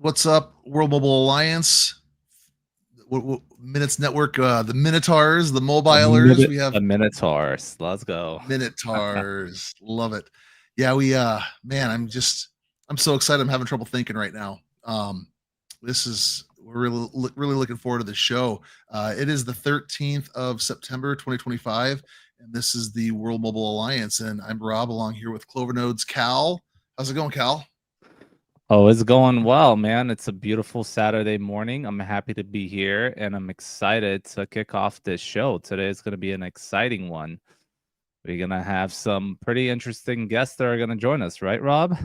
What's up, World Mobile Alliance? Minutes Network, the Minotaurs, the Mobilers. We have the Minotaurs. Let's go. Minotaurs. Love it. Yeah, man, I'm so excited. I'm having trouble thinking right now. We're really looking forward to the show. It is the 13th of September, 2025, and this is the World Mobile Alliance. And I'm Rob, along here with Clovernode's Cal. How's it going, Cal? Oh, it's going well, man. It's a beautiful Saturday morning. I'm happy to be here, and I'm excited to kick off this show. Today is going to be an exciting one. We're going to have some pretty interesting guests that are going to join us, right, Rob?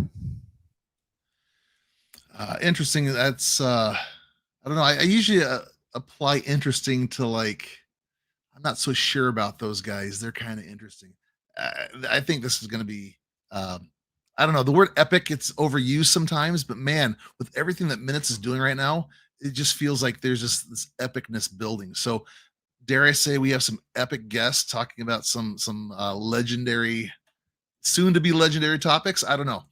Interesting. That's, I don't know. I usually apply interesting to, like, I'm not so sure about those guys. They're kind of interesting. I think this is going to be, I don't know, the word epic, it's overused sometimes, but man, with everything that Minutes is doing right now, it just feels like there's just this epicness building. So dare I say we have some epic guests talking about some legendary, soon to be legendary topics. I don't know.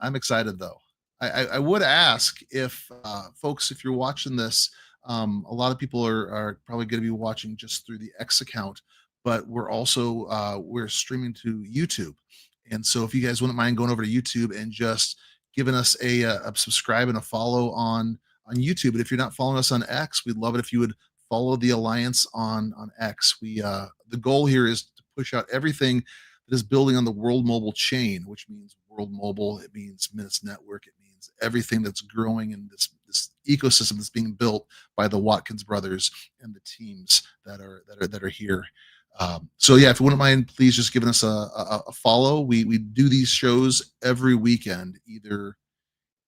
I'm excited though. I would ask if folks, if you're watching this, a lot of people are probably going to be watching just through the X account, but we're also we're streaming to YouTube. And so if you guys wouldn't mind going over to YouTube and just giving us a subscribe and a follow on YouTube. And if you're not following us on X, we'd love it if you would follow the Alliance on X. The goal here is to push out everything that is building on the World Mobile chain, which means World Mobile, it means Minutes Network, it means everything that's growing in this ecosystem that's being built by the Watkins brothers and the teams that are here. So yeah, if you wouldn't mind, please just giving us a follow. We do these shows every weekend, either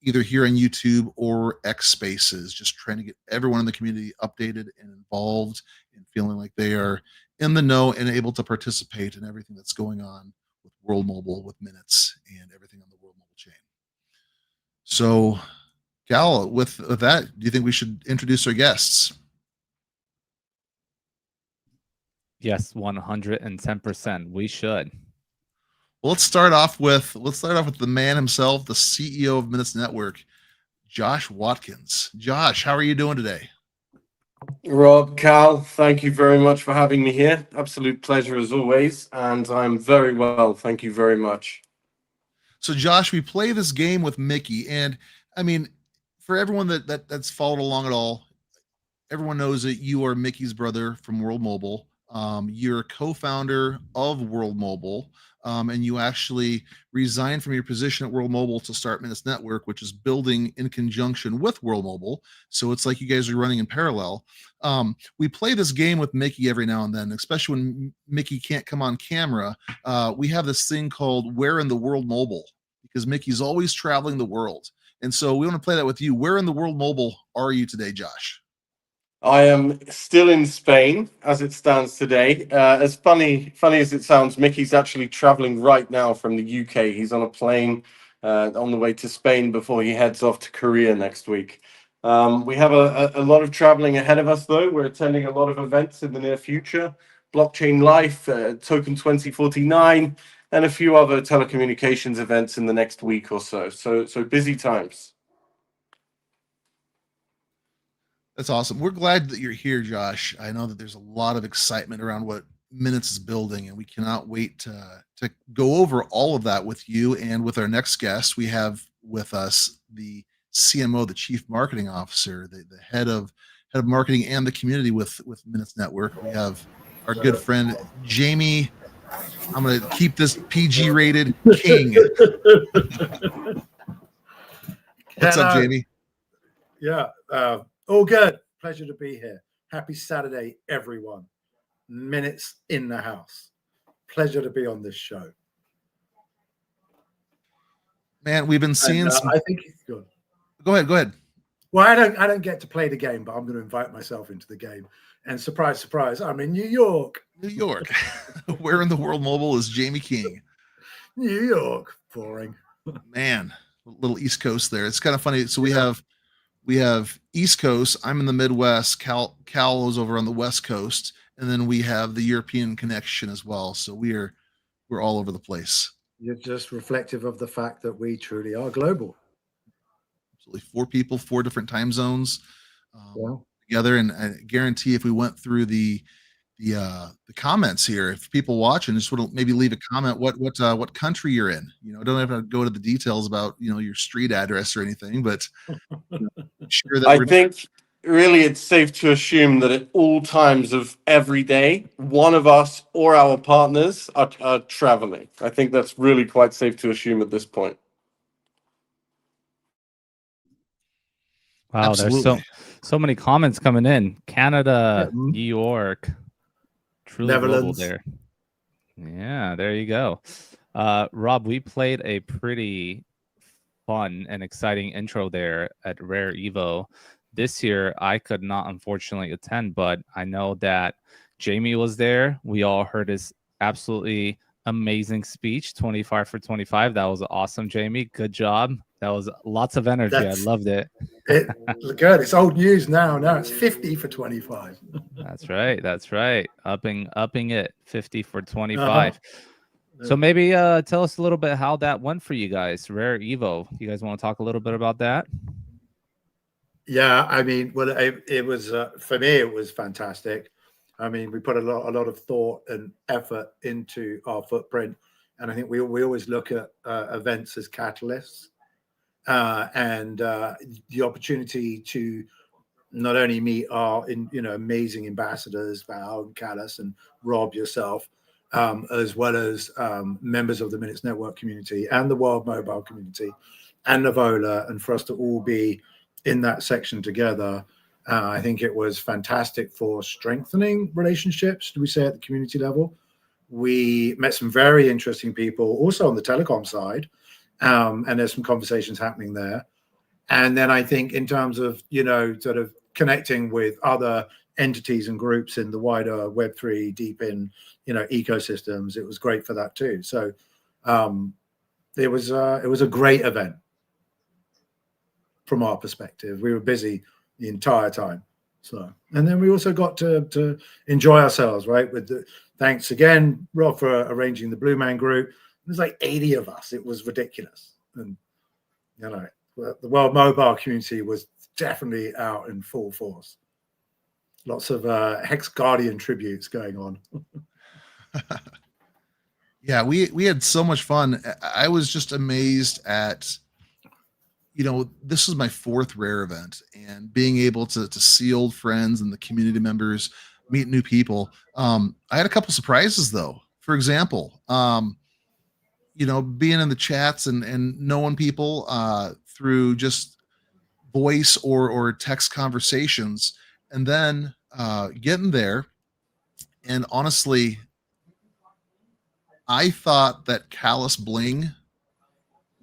here on YouTube or X Spaces, just trying to get everyone in the community updated and involved and feeling like they are in the know and able to participate in everything that's going on with World Mobile, with Minutes, and everything on the World Mobile chain. So, Cal, with that, do you think we should introduce our guests? Yes, 110%. We should. Well, let's start off with the man himself, the CEO of Minutes Network, Josh Watkins. Josh, how are you doing today? Rob, Cal, thank you very much for having me here. Absolute pleasure as always, and I'm very well. Thank you very much. So, Josh, we play this game with Mickey, and I mean, for everyone that's followed along at all, everyone knows that you are Mickey's brother from World Mobile. You're a co-founder of World Mobile, and you actually resigned from your position at World Mobile to start Minutes Network, which is building in conjunction with World Mobile. So it's like you guys are running in parallel. We play this game with Mickey every now and then, especially when Mickey can't come on camera. We have this thing called Where in the World Mobile, because Mickey's always traveling the world. And so we want to play that with you. Where in the World Mobile are you today, Josh? I am still in Spain as it stands today. As funny as it sounds, Mickey's actually traveling right now from the UK. He's on a plane on the way to Spain before he heads off to Korea next week. We have a lot of traveling ahead of us, though. We're attending a lot of events in the near future. Blockchain Life, Token 2049, and a few other telecommunications events in the next week or so. So busy times. That's awesome. We're glad that you're here, Josh. I know that there's a lot of excitement around what Minutes is building, and we cannot wait to go over all of that with you and with our next guest. We have with us the CMO, the Chief Marketing Officer, the head of marketing and the community with Minutes Network. We have our good friend Jamie. I'm going to keep this PG rated, King. What's up, Jamie? Yeah. All good. Pleasure to be here. Happy Saturday, everyone. Minutes in the house. Pleasure to be on this show. Man, we've been seeing I think it's good. Go ahead. Well, I don't get to play the game, but I'm going to invite myself into the game. And surprise, surprise, I'm in New York. Where in the World Mobile is Jamie King? New York. Boring. Man, a little East Coast there. It's kind of funny. So we have we have East Coast. I'm in the Midwest. Cal is over on the West Coast, and then we have the European connection as well. So we're all over the place. You're just reflective of the fact that we truly are global. Absolutely, 4 people, 4 different time zones Yeah. together, and I guarantee if we went through the comments here, if people watching just want to maybe leave a comment, what country you're in. Don't have to go to the details about your street address or anything, but sure that I think really it's safe to assume that at all times of every day, one of us or our partners are traveling. I think that's really quite safe to assume at this point. Wow, Absolutely. there's so many comments coming in. Canada, Yeah. New York, truly global Netherlands. there. Yeah, there you go. Rob, we played a pretty fun and exciting intro there at Rare Evo. This year, I could not unfortunately attend, but I know that Jamie was there. We all heard his absolutely amazing speech, 25 for 25. That was awesome, Jamie. Good job. That was lots of energy. I loved it. Good. It's old news now. Now it's 50 for 25. That's right. That's right. Upping it, 50 for 25. So maybe tell us a little bit how that went for you guys. Rare Evo. You guys want to talk a little bit about that? Yeah, I mean, well, it was for me, it was fantastic. I mean, we put a lot of thought and effort into our footprint, and I think we always look at events as catalysts, and the opportunity to not only meet our amazing ambassadors, Val and Callis and Rob, yourself, as well as members of the Minutes Network community and the World Mobile community and Navola, and for us to all be in that section together. I think it was fantastic for strengthening relationships, do we say, at the community level. We met some very interesting people also on the telecom side, and there's some conversations happening there. And then I think in terms of, sort of connecting with other entities and groups in the wider Web3 deep in, ecosystems, it was great for that too. So it was a great event from our perspective. We were busy the entire time. So, and then we also got to enjoy ourselves, right? Thanks again, Rob, for arranging the Blue Man group. There's like 80 of us. It was ridiculous. And, the World Mobile community was definitely out in full force. Lots of Hex Guardian tributes going on. Yeah, we had so much fun. I was just amazed at, this was my 4th Rare event, and being able to see old friends and the community members, meet new people. I had a couple surprises though. For example, being in the chats and knowing people through just voice or text conversations, and then getting there. And honestly, I thought that Callus Bling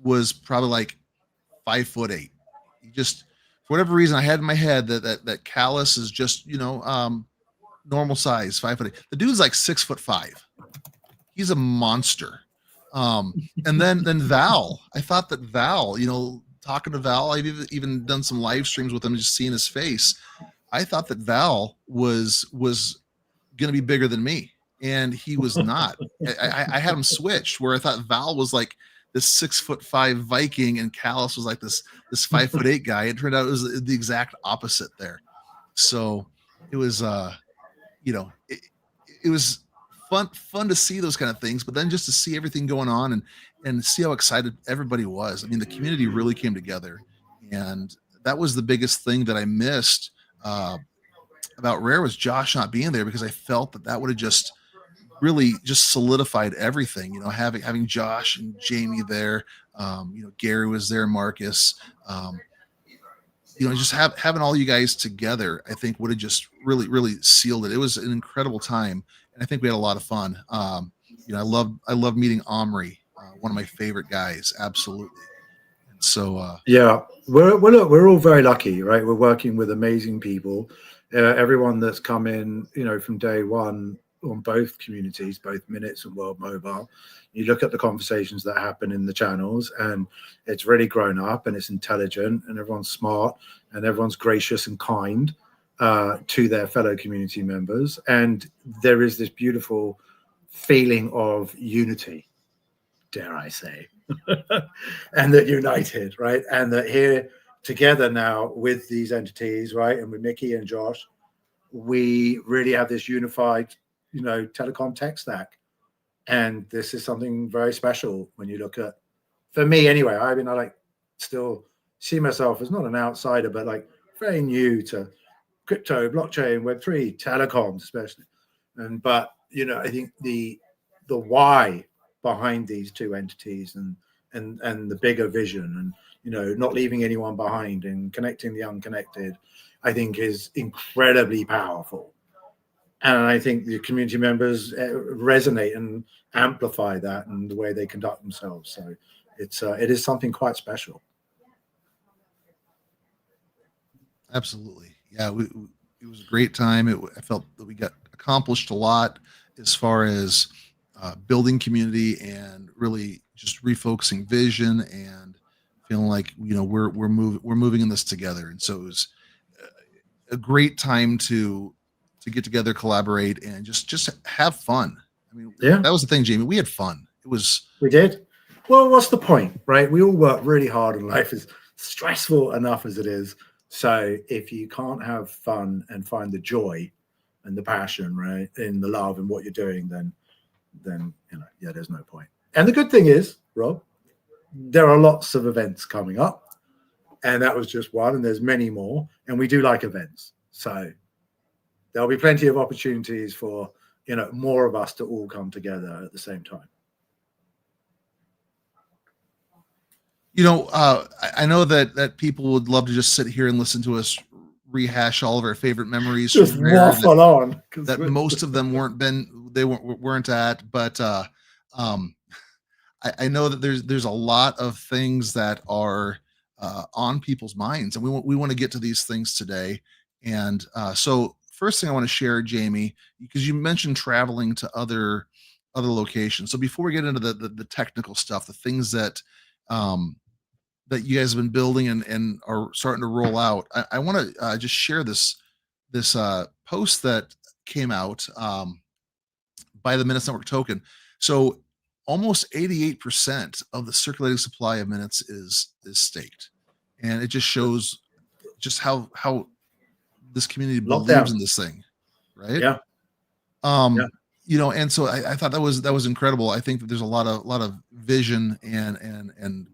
was probably like 5'8". He just, for whatever reason, I had in my head that Callus is just normal size, 5'8". The dude's like 6'5". He's a monster. And then Val, I thought that Val, talking to Val, I've even done some live streams with him, just seeing his face. I thought that Val was going to be bigger than me, and he was not. I had him switched where I thought Val was like this 6'5" Viking, and Callus was like this 5'8" guy. It turned out it was the exact opposite there. So it was, it was fun to see those kind of things, but then just to see everything going on and see how excited everybody was. I mean, the community really came together, and that was the biggest thing that I missed about Rare, was Josh not being there, because I felt that would have just really just solidified everything. Having Josh and Jamie there, Gary was there, Marcus, just having all you guys together, I think would have just really sealed it. It was an incredible time, and I think we had a lot of fun. I love meeting Omri, one of my favorite guys, absolutely. And so yeah, we're all very lucky, right? We're working with amazing people. Everyone that's come in, from day one, on both communities, both Minutes and World Mobile. You look at the conversations that happen in the channels, and it's really grown up, and it's intelligent, and everyone's smart, and everyone's gracious and kind to their fellow community members. And there is this beautiful feeling of unity, dare I say, and that united, right? And that here together now with these entities, right, and with Mickey and Josh, we really have this unified, telecom tech stack. And this is something very special when you look at, for me anyway, I mean, I still see myself as not an outsider, but very new to crypto, blockchain, Web3, telecoms especially. But I think the why behind these two entities and the bigger vision, and not leaving anyone behind and connecting the unconnected, I think is incredibly powerful. And I think the community members resonate and amplify that in the way they conduct themselves. So it is something quite special. Absolutely. Yeah, it was a great time. I felt that we got accomplished a lot as far as building community and really just refocusing vision and feeling like we're moving in this together. And so it was a great time to get together, collaborate, and just have fun. I mean, Yeah, that was the thing, Jamie. We had fun. We did. Well, what's the point, right? We all work really hard, and life is stressful enough as it is. So if you can't have fun and find the joy and the passion, right, in the love and what you're doing, then there's no point. And the good thing is, Rob, there are lots of events coming up, and that was just one, and there's many more, and we do like events. So there'll be plenty of opportunities for more of us to all come together at the same time. I know that people would love to just sit here and listen to us rehash all of our favorite memories. Just waffle on. That most of them weren't at, but I know that there's a lot of things that are on people's minds, and we want to get to these things today. And so first thing I want to share, Jamie, because you mentioned traveling to other locations. So before we get into the technical stuff, the things that that you guys have been building and are starting to roll out, I want to just share this post that came out by the Minutes Network token. So almost 88% of the circulating supply of Minutes is staked, and it just shows just how this community believes in this thing, right? Yeah. And so I thought that was incredible. I think that there's a lot of vision and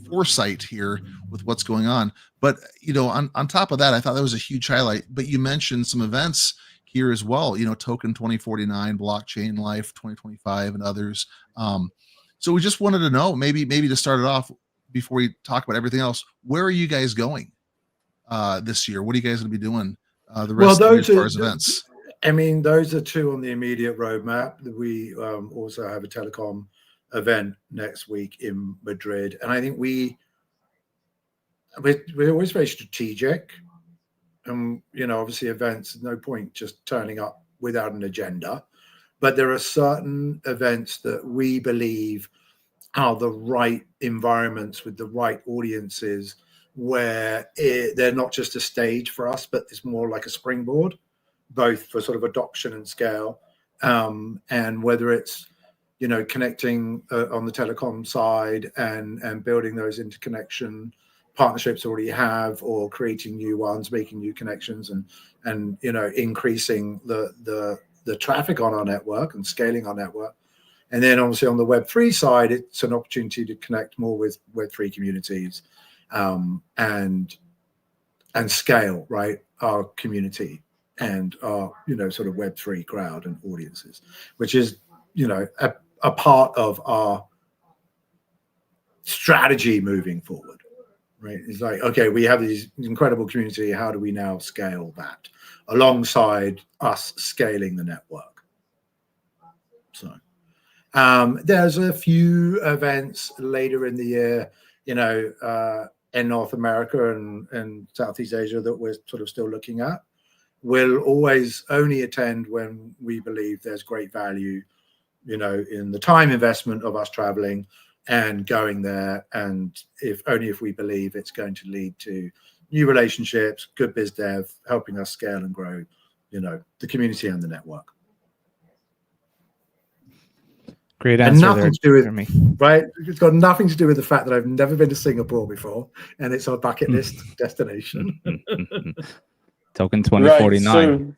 foresight here with what's going on. But on top of that, I thought that was a huge highlight. But you mentioned some events here as well. Token 2049, Blockchain Life 2025, and others. So we just wanted to know, maybe to start it off before we talk about everything else, where are you guys going this year? What are you guys going to be doing the rest of the year as far as events? I mean, those are two on the immediate roadmap. We also have a telecom event next week in Madrid, and I think we're always very strategic. Obviously events, no point just turning up without an agenda, but there are certain events that we believe are the right environments with the right audiences, where they're not just a stage for us, but it's more like a springboard, both for sort of adoption and scale, and whether it's connecting on the telecom side and building those interconnection partnerships already have, or creating new ones, making new connections, and increasing the traffic on our network and scaling our network. And then obviously on the Web3 side, it's an opportunity to connect more with Web3 communities and scale, right, our community and our sort of Web3 crowd and audiences, which is a part of our strategy moving forward, right? It's like, okay, we have these incredible community. How do we now scale that alongside us scaling the network? So there's a few events later in the year, in North America and Southeast Asia that we're sort of still looking at. we'll always only attend when we believe there's great value, you know, in the time investment of us traveling and going there, and if we believe it's going to lead to new relationships, good biz dev, helping us scale and grow, you know, the community and the network. Great And answer nothing there, to do with, Jeremy. right? It's got nothing to do with the fact that I've never been to Singapore before, and it's our bucket list destination. Token Right. 2049.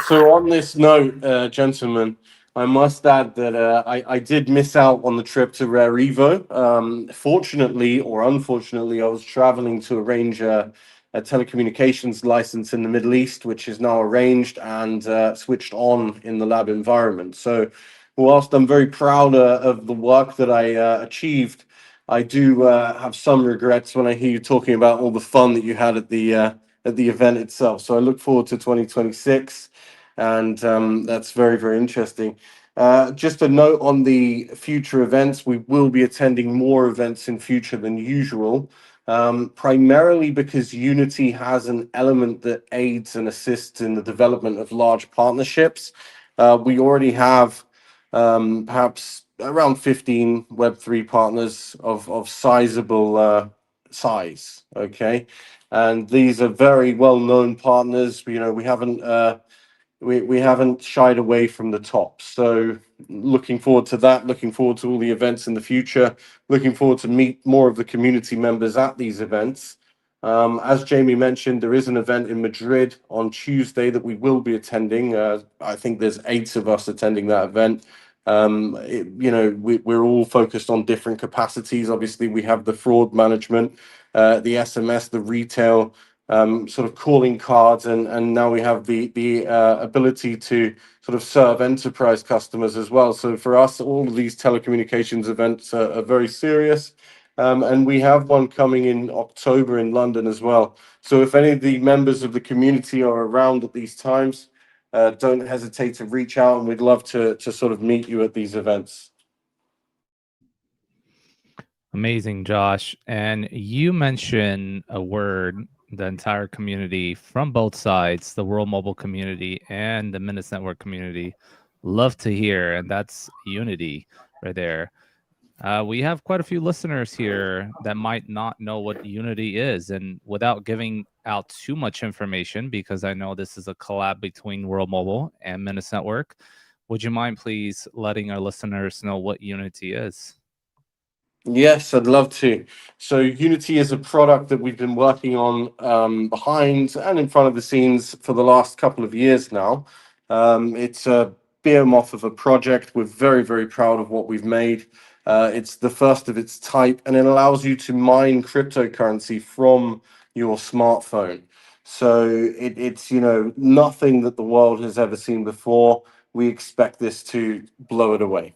So on this note, gentlemen, I must add that I did miss out on the trip to Rare Evo. Fortunately or unfortunately, I was traveling to arrange a telecommunications license in the Middle East, which is now arranged and switched on in the lab environment. So whilst I'm very proud of the work that I achieved, I do have some regrets when I hear you talking about all the fun that you had at the event itself. So I look forward to 2026, and that's very, very interesting. Just a note on the future events, we will be attending more events in future than usual, primarily because Unity has an element that aids and assists in the development of large partnerships. We already have perhaps around 15 Web3 partners of sizable size, okay? And these are very well-known partners. You know, we haven't shied away from the top. So looking forward to that, looking forward to all the events in the future, looking forward to meet more of the community members at these events. As Jamie mentioned, there is an event in Madrid on Tuesday that we will be attending. I think there's 8 of us attending that event. You know, we're all focused on different capacities. Obviously, we have the fraud management, the SMS, the retail, sort of calling cards, and now we have the ability to sort of serve enterprise customers as well. So for us, all of these telecommunications events are very serious. And we have one coming in October in London as well. So if any of the members of the community are around at these times, don't hesitate to reach out, and we'd love to sort of meet you at these events. Amazing, Josh. And you mentioned a word the entire community from both sides, the World Mobile community and the Minutes Network community, love to hear, and that's unity right there. We have quite a few listeners here that might not know what Unity is, and without giving out too much information, because I know this is a collab between World Mobile and Minutes Network, would you mind please letting our listeners know what Unity is? Yes, I'd love to. So Unity is a product that we've been working on behind and in front of the scenes for the last couple of years now. It's a behemoth of a project. We're very, very proud of what we've made. It's the first of its type, and it allows you to mine cryptocurrency from your smartphone. So it's, you know, nothing that the world has ever seen before. We expect this to blow it away.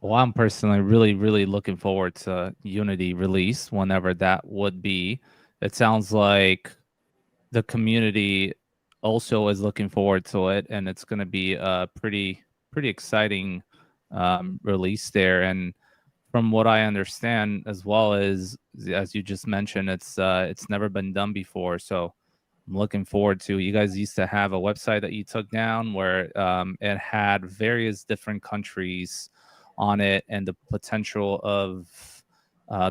Well, I'm personally really, really looking forward to Unity release, whenever that would be. It sounds like the community also is looking forward to it, and it's going to be a pretty exciting release there. And from what I understand, as well as you just mentioned, it's never been done before. So I'm looking forward to. You guys used to have a website that you took down where it had various different countries on it and the potential of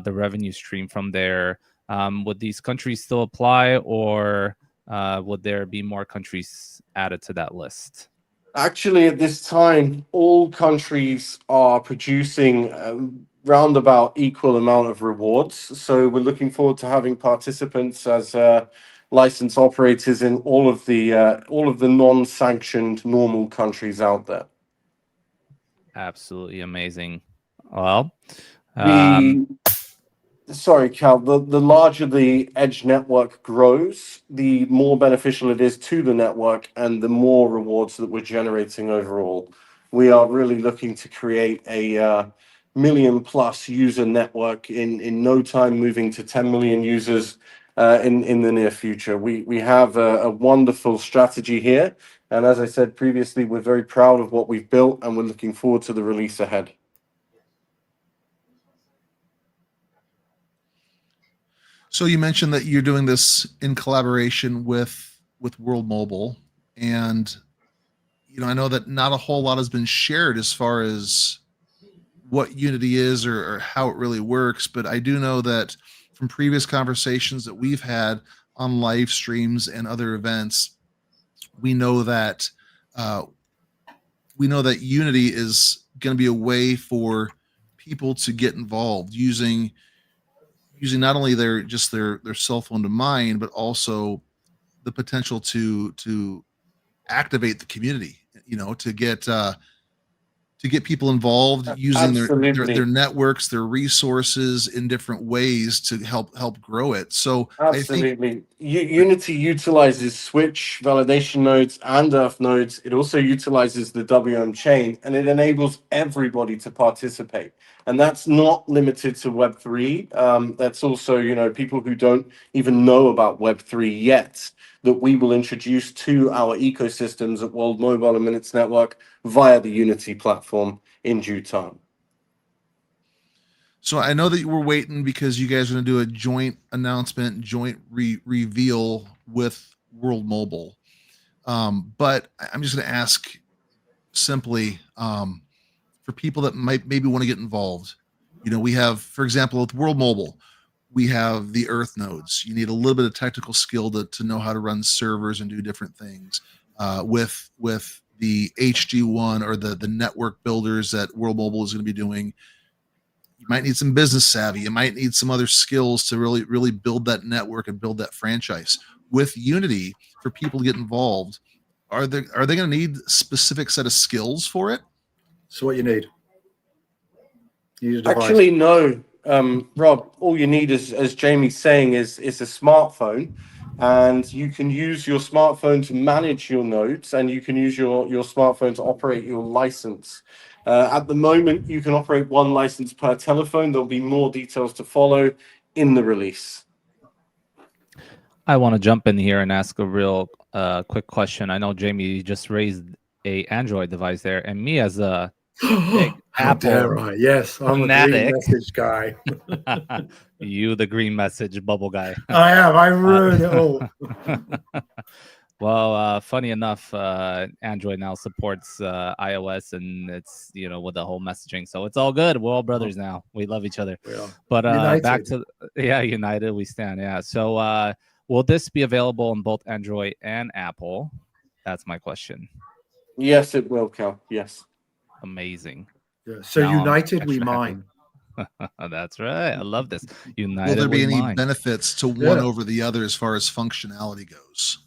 the revenue stream from there. Would these countries still apply, or would there be more countries added to that list? Actually, at this time, all countries are producing roundabout equal amount of rewards. So we're looking forward to having participants as licensed operators in all of the non-sanctioned normal countries out there. Absolutely amazing. Well, Sorry, Cal, the larger the edge network grows, the more beneficial it is to the network and the more rewards that we're generating overall. We are really looking to create a million-plus user network in no time, moving to 10 million users in the near future. We have a wonderful strategy here. And as I said previously, we're very proud of what we've built, and we're looking forward to the release ahead. So you mentioned that you're doing this in collaboration with World Mobile, and I know that not a whole lot has been shared as far as what Unity is or how it really works, but I do know that from previous conversations that we've had on live streams and other events, we know that uh, Unity is going to be a way for people to get involved using not only their cell phone to mine, but also the potential to activate the community. To get people involved using their Absolutely. networks, their resources in different ways to help grow it. So I think Absolutely. Unity utilizes Switch validation nodes and Earth nodes. It also utilizes the WM chain, and it enables everybody to participate. And that's not limited to Web3. That's also, people who don't even know about Web3 yet, that we will introduce to our ecosystems at World Mobile and Minutes Network via the Unity platform in due time. so. I know that you were waiting because you guys are going to do a joint announcement, joint reveal with World Mobile. But I'm just going to ask simply, for people that might maybe want to get involved. We have, for example, with World Mobile, we have the Earth nodes. You need a little bit of technical skill to know how to run servers and do different things. With the HG1 or the network builders that World Mobile is going to be doing, you might need some business savvy. You might need some other skills to really build that network and build that franchise. With Unity, for people to get involved, are they going to need specific set of skills for it? So what you need? You need a device. Actually, no, Rob. All you need is, as Jamie's saying, is a smartphone, and you can use your smartphone to manage your nodes, and you can use your smartphone to operate your license. At the moment, you can operate one license per telephone. There'll be more details to follow in the release. I want to jump in here and ask a real quick question. I know Jamie just raised a Android device there, and me as a big How dare Apple I? Yes, I'm a green fanatic. message guy. You, the green message bubble guy. I am. I ruined it all. Well, funny enough, Android now supports iOS, and it's with the whole messaging, so it's all good. We're all brothers now. We love each other. We are. But United. back to United we stand. Yeah. So will this be available on both Android and Apple? That's my question. Yes, it will, Cal. Yes. Amazing. Yeah. So Now I'm united we extra happy. mine. That's right. I love this. United. Will there be we any mine. benefits to one over the other as far as functionality goes?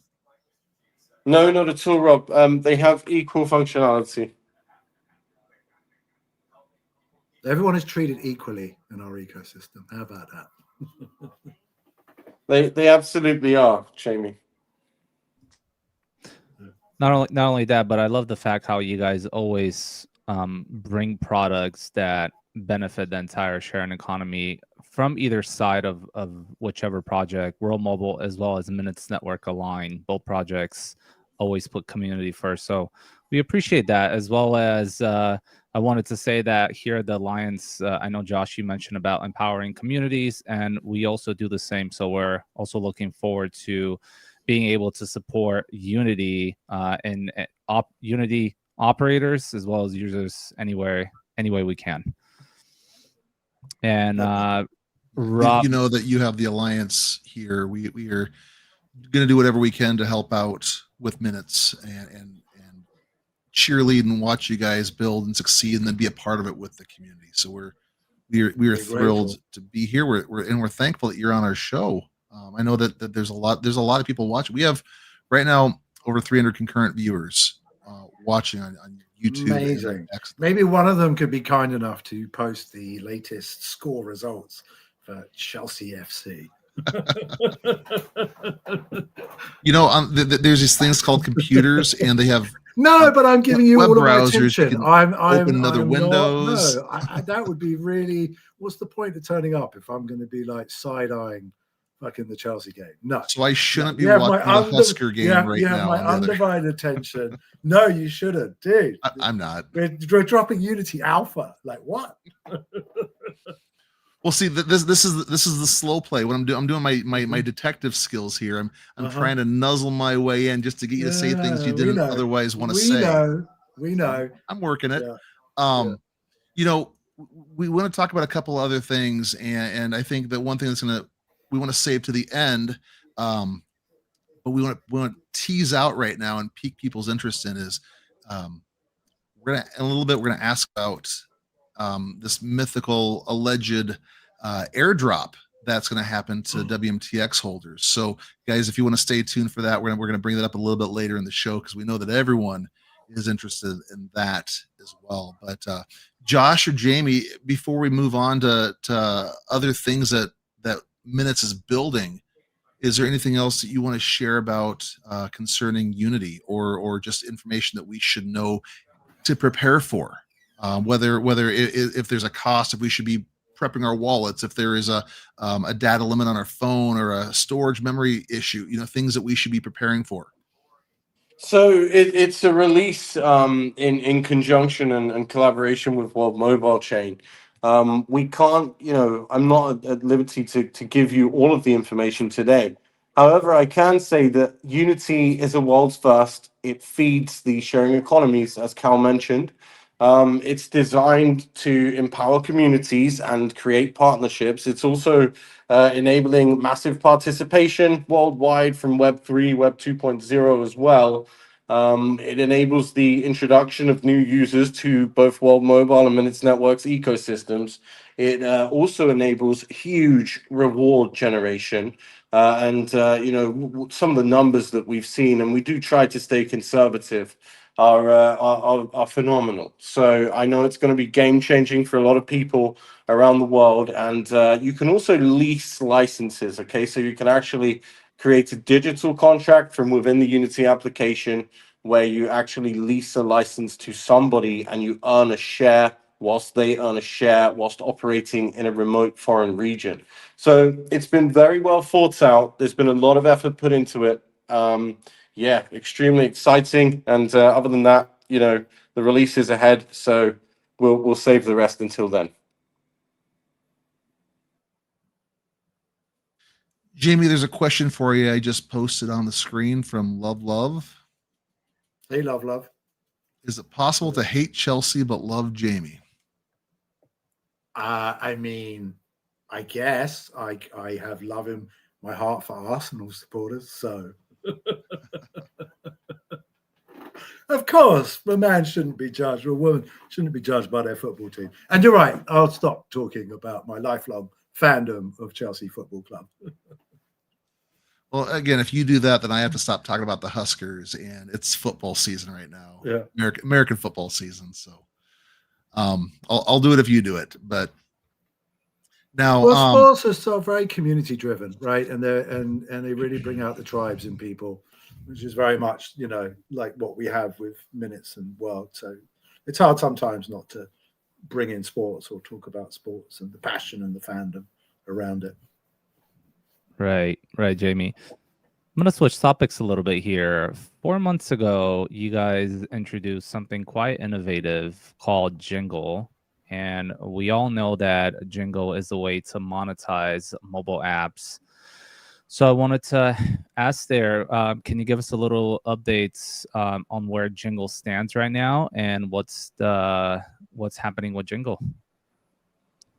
No, not at all, Rob. They have equal functionality. Everyone is treated equally in our ecosystem. How about They that? absolutely are, Jamie. Not only that, but I love the fact how you guys always bring products that benefit the entire sharing economy from either side of whichever project. World Mobile as well as Minutes Network align. Both projects always put community first. So we appreciate that, as well as I wanted to say that here at the Alliance, I know, Josh, you mentioned about empowering communities, and we also do the same. So we're also looking forward to being able to support Unity and Unity operators as well as users any way we can. And Rob, you know that you have the Alliance here. We are going to do whatever we can to help out with Minutes and cheerlead and watch you guys build and succeed, and then be a part of it with the community. So we are thrilled grateful to be here. We're thankful that you're on our show. I know that there's a lot of people watching. We have right now over 300 concurrent viewers watching on YouTube. Amazing. Maybe one of them could be kind enough to post the latest score results for Chelsea FC. There's these things called computers, and they have but I'm giving you web all of my browsers. You attention. can I'm open other windows. that would be really. What's the point of turning up if I'm going to be like side-eyeing fucking the Chelsea game? No. So I shouldn't be watching the Husker game right you now. have my undivided attention. No, you shouldn't, dude. I'm not. We're dropping Unity Alpha. Like what? Well, see, this is the slow play. What I'm doing my detective skills here. I'm trying to nuzzle my way in just to get you to say things you We didn't know. otherwise want to We say. know. We So know. I'm working it. Yeah. You know, we want to talk about a couple other things, and I think that one thing we want to save to the end, but we want to tease out right now and pique people's interest in is, um, we're gonna in a little bit we're gonna ask about this mythical alleged airdrop that's going to happen to WMTx holders. So, guys, if you want to stay tuned for that, we're gonna bring that up a little bit later in the show because we know that everyone is interested in that as well. But Josh or Jamie, before we move on to other things that Minutes is building, is there anything else that you want to share about concerning Unity or just information that we should know to prepare for, if there's a cost, if we should be prepping our wallets, if there is a data limit on our phone or a storage memory issue, things that we should be preparing for. So it's a release in conjunction and collaboration with World Mobile Chain. We can't, I'm not at liberty to give you all of the information today. However, I can say that Unity is a world's first. It feeds the sharing economies, as Cal mentioned. It's designed to empower communities and create partnerships. It's also enabling massive participation worldwide from Web3, Web 2.0 as well. It enables the introduction of new users to both World Mobile and Minutes Networks ecosystems. It also enables huge reward generation. Some of the numbers that we've seen, and we do try to stay conservative, are phenomenal. So I know it's going to be game changing for a lot of people around the world. And you can also lease licenses. Okay, so you can actually create a digital contract from within the Unity application where you actually lease a license to somebody and you earn a share whilst they earn a share whilst operating in a remote foreign region. So it's been very well thought out. There's been a lot of effort put into it. Yeah, extremely exciting. And other than that, the release is ahead. So we'll save the rest until then. Jamie, there's a question for you I just posted on the screen from Love. Hey, Love. Is it possible to hate Chelsea but love Jamie? I mean, I guess I have love in my heart for Arsenal supporters. So, of course, a man shouldn't be judged, or a woman shouldn't be judged by their football team. And you're right. I'll stop talking about my lifelong fandom of Chelsea Football Club. Well, again, if you do that, then I have to stop talking about the Huskers, and it's football season right now. Yeah, American football season. So, I'll do it if you do it. But now, sports are so very community driven, right? And they really bring out the tribes in people, which is very much like what we have with Minutes and World. So it's hard sometimes not to bring in sports or talk about sports and the passion and the fandom around it. Right, Jamie. I'm going to switch topics a little bit here. 4 months ago, you guys introduced something quite innovative called Jingle. And we all know that Jingle is a way to monetize mobile apps. So I wanted to ask there, can you give us a little updates on where Jingle stands right now and what's happening with Jingle?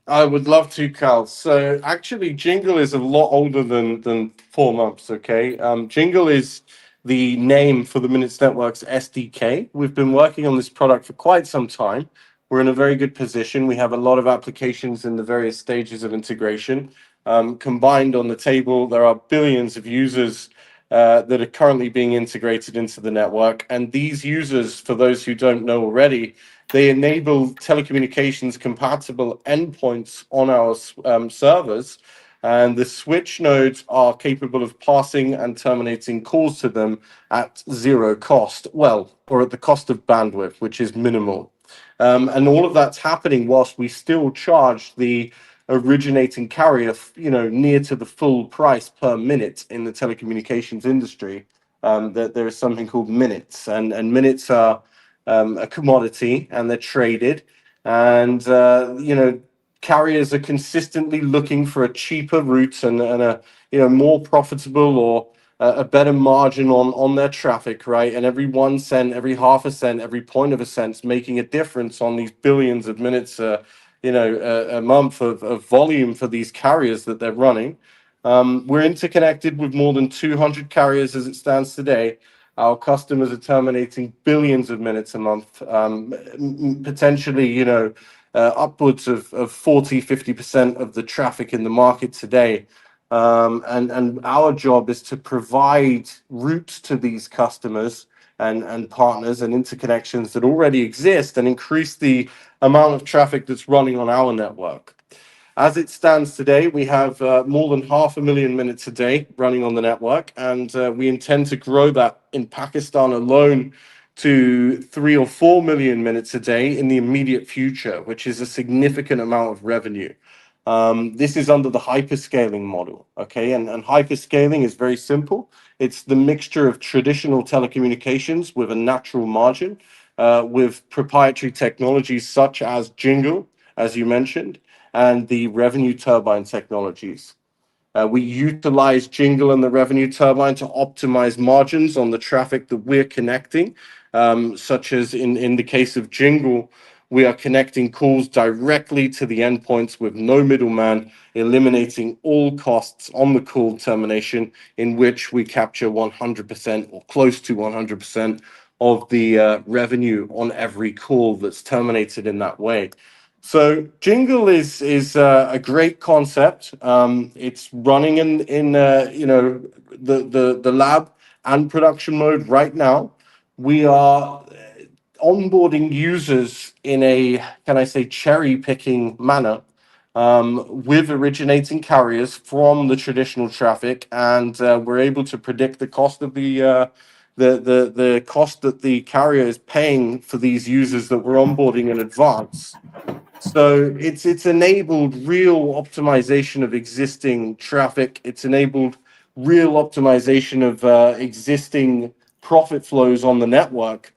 I would love to, Carl. So actually, Jingle is a lot older than 4 months. Okay, Jingle is the name for the Minutes Network's SDK. We've been working on this product for quite some time. We're in a very good position. We have a lot of applications in the various stages of integration. Combined on the table, there are billions of users that are currently being integrated into the network. And these users, for those who don't know already, they enable telecommunications compatible endpoints on our servers, and the switch nodes are capable of passing and terminating calls to them at zero cost, or at the cost of bandwidth, which is minimal. And all of that's happening whilst we still charge the originating carrier, near to the full price per minute in the telecommunications industry. That there is something called minutes, and minutes are a commodity, and they're traded. And carriers are consistently looking for a cheaper route and a more profitable or a better margin on their traffic, right? And every 1 cent, every half a cent, every point of a cent's making a difference on these billions of minutes, a month of volume for these carriers that they're running. We're interconnected with more than 200 carriers as it stands today. Our customers are terminating billions of minutes a month, potentially, upwards of 40-50% of the traffic in the market today. And our job is to provide routes to these customers and partners and interconnections that already exist and increase the amount of traffic that's running on our network. As it stands today, we have more than 500,000 minutes a day running on the network, and we intend to grow that in Pakistan alone to 3 or 4 million minutes a day in the immediate future, which is a significant amount of revenue. This is under the hyperscaling model, okay? And hyperscaling is very simple. It's the mixture of traditional telecommunications with a natural margin, with proprietary technologies such as Jingle, as you mentioned, and the revenue turbine technologies. We utilize Jingle and the revenue turbine to optimize margins on the traffic that we're connecting, such as in the case of Jingle, we are connecting calls directly to the endpoints with no middleman, eliminating all costs on the call termination, in which we capture 100% or close to 100% of the revenue on every call that's terminated in that way. So Jingle is a great concept. It's running in the lab and production mode right now. We are onboarding users in a, can I say, cherry picking manner, with originating carriers from the traditional traffic, and we're able to predict the cost of the cost that the carrier is paying for these users that we're onboarding in advance. So it's enabled real optimization of existing traffic. It's enabled real optimization of existing profit flows on the network.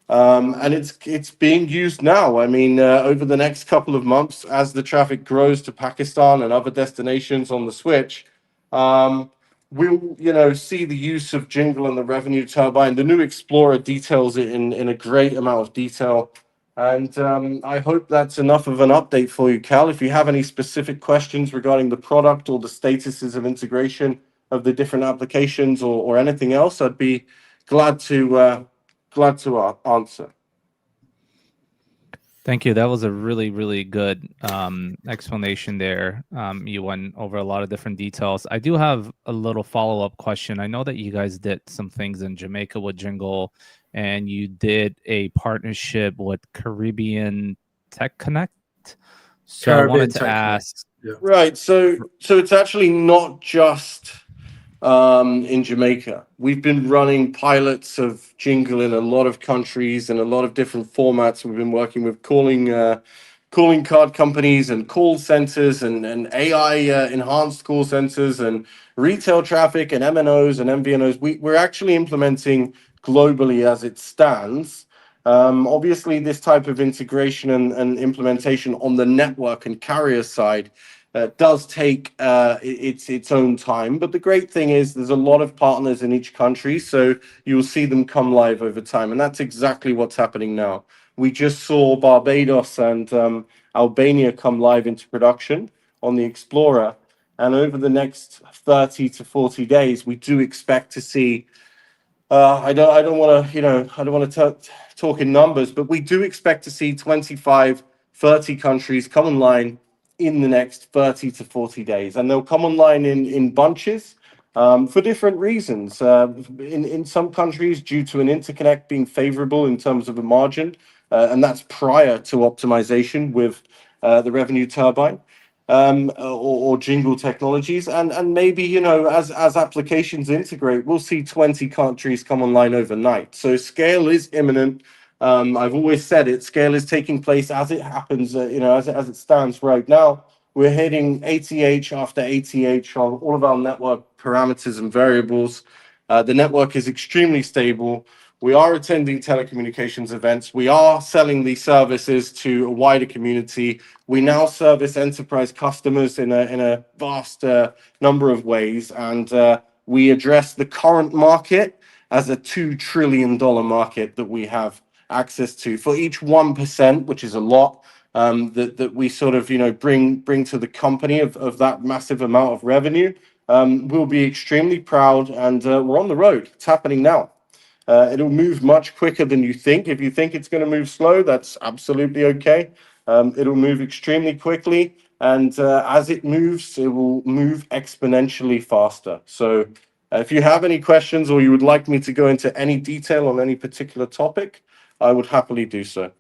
And it's being used now. I mean, over the next couple of months, as the traffic grows to Pakistan and other destinations on the switch, we'll see the use of Jingle and the revenue turbine. The new Explorer details it in a great amount of detail. And I hope that's enough of an update for you, Cal. If you have any specific questions regarding the product or the statuses of integration of the different applications or anything else, I'd be glad to answer. Thank you. That was a really, really good explanation there. You went over a lot of different details. I do have a little follow-up question. I know that you guys did some things in Jamaica with Jingle, and you did a partnership with Caribbean Tech Connect. So I wanted to ask. Yeah. Right. So it's actually not just in Jamaica. We've been running pilots of Jingle in a lot of countries and a lot of different formats. We've been working with calling card companies and call centers and AI enhanced call centers and retail traffic and MNOs and MVNOs. We're actually implementing globally as it stands. Obviously, this type of integration and implementation on the network and carrier side does take its own time. But the great thing is there's a lot of partners in each country, so you'll see them come live over time. And that's exactly what's happening now. We just saw Barbados and Albania come live into production on the Explorer. And over the next 30 to 40 days, we do expect to see, I don't want to talk in numbers, but we do expect to see 25, 30 countries come online in the next 30 to 40 days. And they'll come online in bunches for different reasons. In some countries, due to an interconnect being favorable in terms of a margin, and that's prior to optimization with the revenue turbine. Or Jingle technologies, and maybe as applications integrate, we'll see 20 countries come online overnight. So scale is imminent. I've always said it. Scale is taking place as it happens. As it stands right now, we're hitting ATH after ATH on all of our network parameters and variables. The network is extremely stable. We are attending telecommunications events. We are selling these services to a wider community. We now service enterprise customers in a vast number of ways, and we address the current market as a $2 trillion market that we have access to. For each 1%, which is a lot, that we sort of bring to the company of that massive amount of revenue, we'll be extremely proud, and we're on the road. It's happening now. It'll move much quicker than you think. If you think it's going to move slow, that's absolutely okay. It'll move extremely quickly, and as it moves, it will move exponentially faster. So if you have any questions or you would like me to go into any detail on any particular topic, I would happily do so.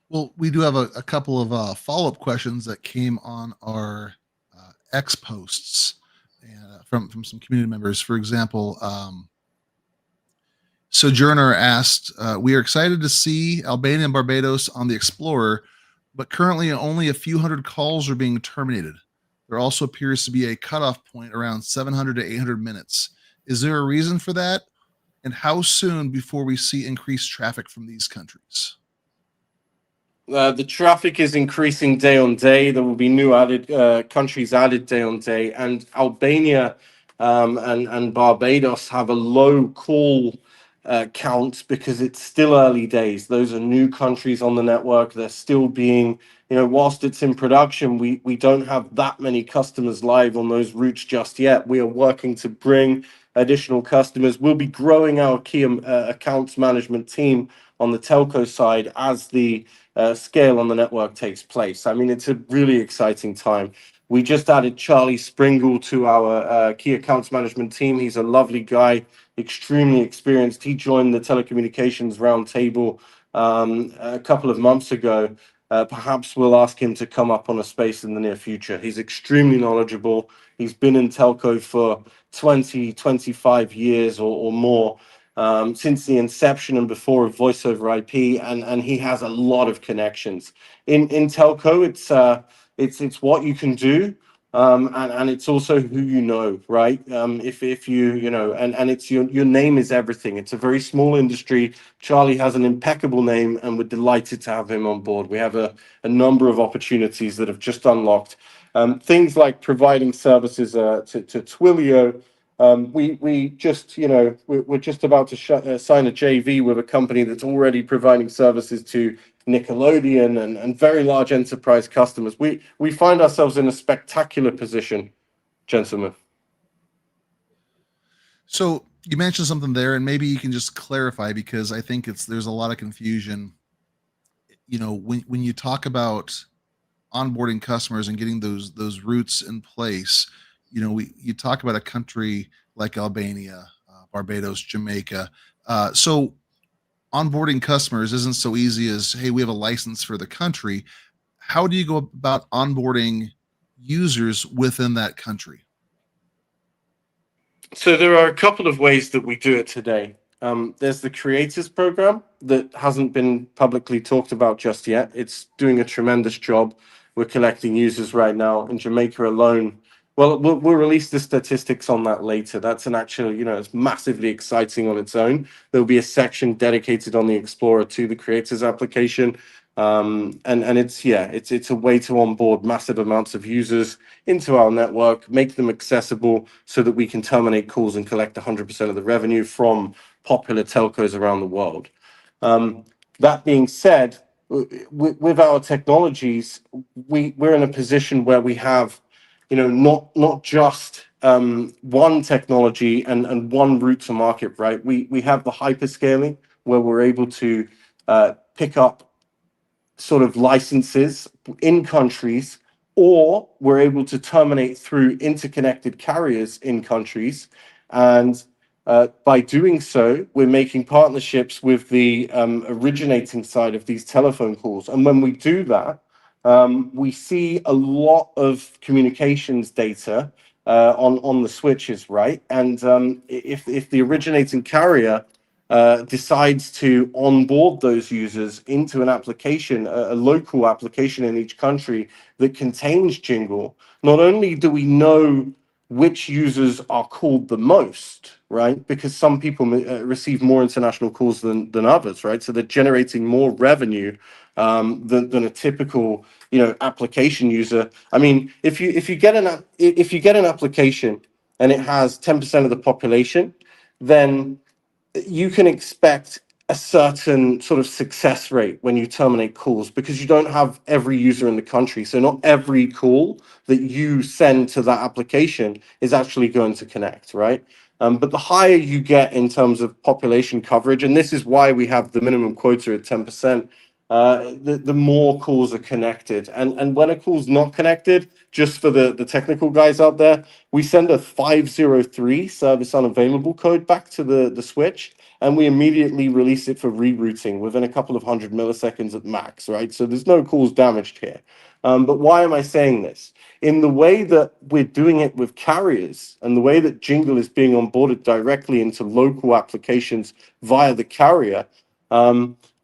Well, we do have a couple of follow-up questions that came on our X posts from some community members. For example, Sojourner asked, we are excited to see Albania and Barbados on the Explorer, but currently only a few hundred calls are being terminated. There also appears to be a cutoff point around 700 to 800 minutes. Is there a reason for that? And how soon before we see increased traffic from these countries? The traffic is increasing day on day. There will be new countries added day on day, and Albania and Barbados have a low call count because it's still early days. Those are new countries on the network. They're still being, whilst it's in production, we don't have that many customers live on those routes just yet. We are working to bring additional customers. We'll be growing our key accounts management team on the telco side as the scale on the network takes place. I mean, it's a really exciting time. We just added Charlie Springle to our key accounts management team. He's a lovely guy, extremely experienced. He joined the telecommunications roundtable a couple of months ago. Perhaps we'll ask him to come up on a space in the near future. He's extremely knowledgeable. He's been in telco for 20, 25 years or more, since the inception and before of voice over IP, and he has a lot of connections. In telco, it's what you can do, and it's also who you know, right? If and it's your name is everything. It's a very small industry. Charlie has an impeccable name, and we're delighted to have him on board. We have a number of opportunities that have just unlocked. Things like providing services to Twilio. We just, we're just about to sign a JV with a company that's already providing services to Nickelodeon and very large enterprise customers. We find ourselves in a spectacular position, gentlemen. So you mentioned something there, and maybe you can just clarify, because I think there's a lot of confusion. When you talk about onboarding customers and getting those routes in place, you talk about a country like Albania, Barbados, Jamaica. So onboarding customers isn't so easy as, hey, we have a license for the country. How do you go about onboarding users within that country? So there are a couple of ways that we do it today. There's the creators program that hasn't been publicly talked about just yet. It's doing a tremendous job. We're collecting users right now in Jamaica alone. Well, we'll release the statistics on that later. That's an actual, it's massively exciting on its own. There'll be a section dedicated on the Explorer to the creators application. And it's a way to onboard massive amounts of users into our network, make them accessible so that we can terminate calls and collect 100% of the revenue from popular telcos around the world. That being said, with our technologies, we're in a position where we have, not just one technology and one route to market, right? We have the hyperscaling, where we're able to pick up sort of licenses in countries, or we're able to terminate through interconnected carriers in countries. And by doing so, we're making partnerships with the originating side of these telephone calls. And when we do that, we see a lot of communications data on the switches, right? And if the originating carrier decides to onboard those users into an application, a local application in each country that contains Jingle, not only do we know which users are called the most, right? Because some people receive more international calls than others, right? So they're generating more revenue than a typical, application user. I mean, if you get an application and it has 10% of the population, then you can expect a certain sort of success rate when you terminate calls, because you don't have every user in the country. So not every call that you send to that application is actually going to connect, right? But the higher you get in terms of population coverage, and this is why we have the minimum quota at 10%, the more calls are connected. And when a call's not connected, just for the technical guys out there, we send a 503 service unavailable code back to the switch, and we immediately release it for rerouting within a couple of 100 milliseconds at max, right? So there's no calls damaged here. But why am I saying this? In the way that we're doing it with carriers, and the way that Jingle is being onboarded directly into local applications via the carrier,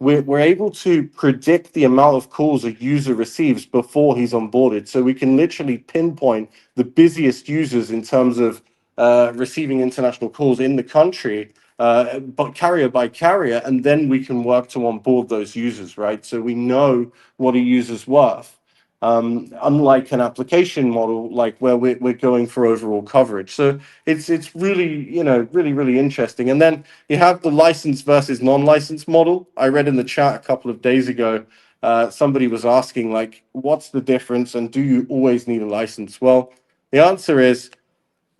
we're able to predict the amount of calls a user receives before he's onboarded. So we can literally pinpoint the busiest users in terms of receiving international calls in the country, but carrier by carrier, and then we can work to onboard those users, right? So we know what a user's worth. Unlike an application model, like where we're going for overall coverage. So it's really, really interesting. And then you have the license versus non-license model. I read in the chat a couple of days ago, somebody was asking, like, what's the difference, and do you always need a license? Well, the answer is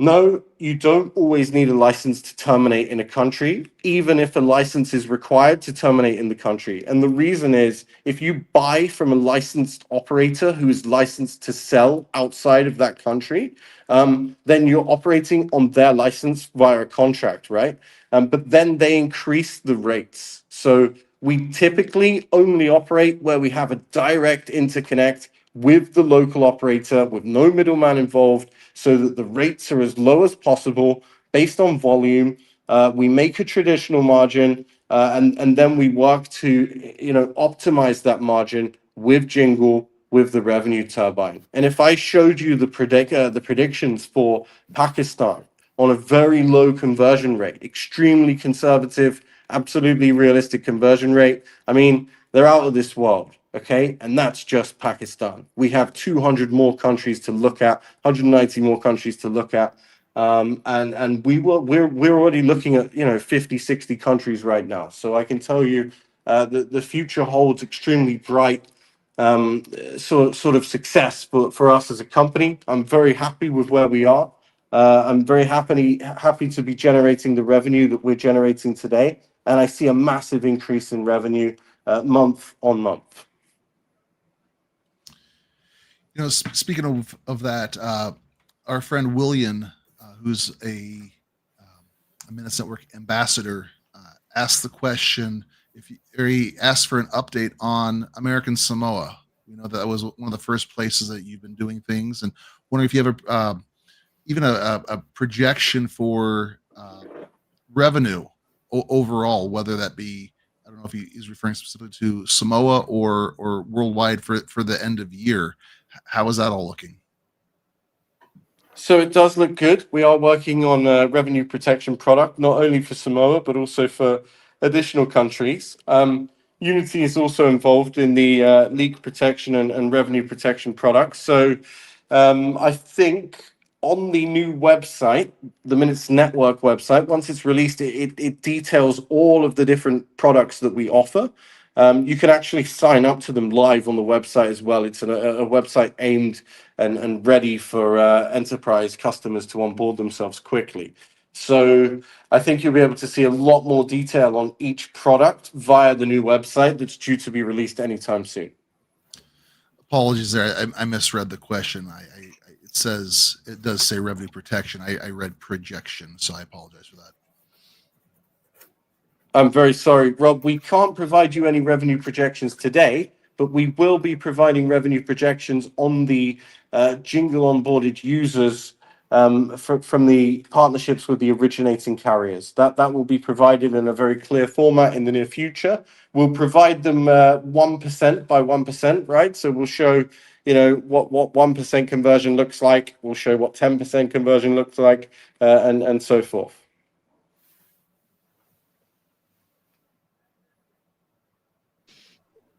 no, you don't always need a license to terminate in a country, even if a license is required to terminate in the country. And the reason is, if you buy from a licensed operator who is licensed to sell outside of that country, then you're operating on their license via a contract, right? But then they increase the rates. So we typically only operate where we have a direct interconnect with the local operator, with no middleman involved, so that the rates are as low as possible based on volume. We make a traditional margin, and then we work to optimize that margin with Jingle, with the revenue turbine. And if I showed you the predictions for Pakistan on a very low conversion rate, extremely conservative, absolutely realistic conversion rate, I mean, they're out of this world. Okay, and that's just Pakistan. We have 200 more countries to look at, 190 more countries to look at, and we're already looking at 50, 60 countries right now. So I can tell you the future holds extremely bright sort of success for us as a company. I'm very happy with where we are. I'm very happy to be generating the revenue that we're generating today, and I see a massive increase in revenue month on month. Speaking of that, our friend William, who's a Minutes Network ambassador, asked the question he asked for an update on American Samoa. We know that was one of the first places that you've been doing things, and wondering if you have even a projection for revenue overall, whether that be, I don't know if he's referring specifically to Samoa or worldwide for the end of year. How is that all looking? So it does look good. We are working on a revenue protection product, not only for Samoa, but also for additional countries. Unity is also involved in the leak protection and revenue protection products. So I think on the new website, the Minutes Network website, once it's released, it details all of the different products that we offer. You can actually sign up to them live on the website as well. It's a website aimed and ready for enterprise customers to onboard themselves quickly. So I think you'll be able to see a lot more detail on each product via the new website that's due to be released anytime soon. Apologies there. I misread the question. It does say revenue protection. I read projection, so I apologize for that. I'm very sorry, Rob. We can't provide you any revenue projections today, but we will be providing revenue projections on the Jingle onboarded users from the partnerships with the originating carriers. That will be provided in a very clear format in the near future. We'll provide them 1% by 1%, right? So we'll show, what 1% conversion looks like. We'll show what 10% conversion looks like, and so forth.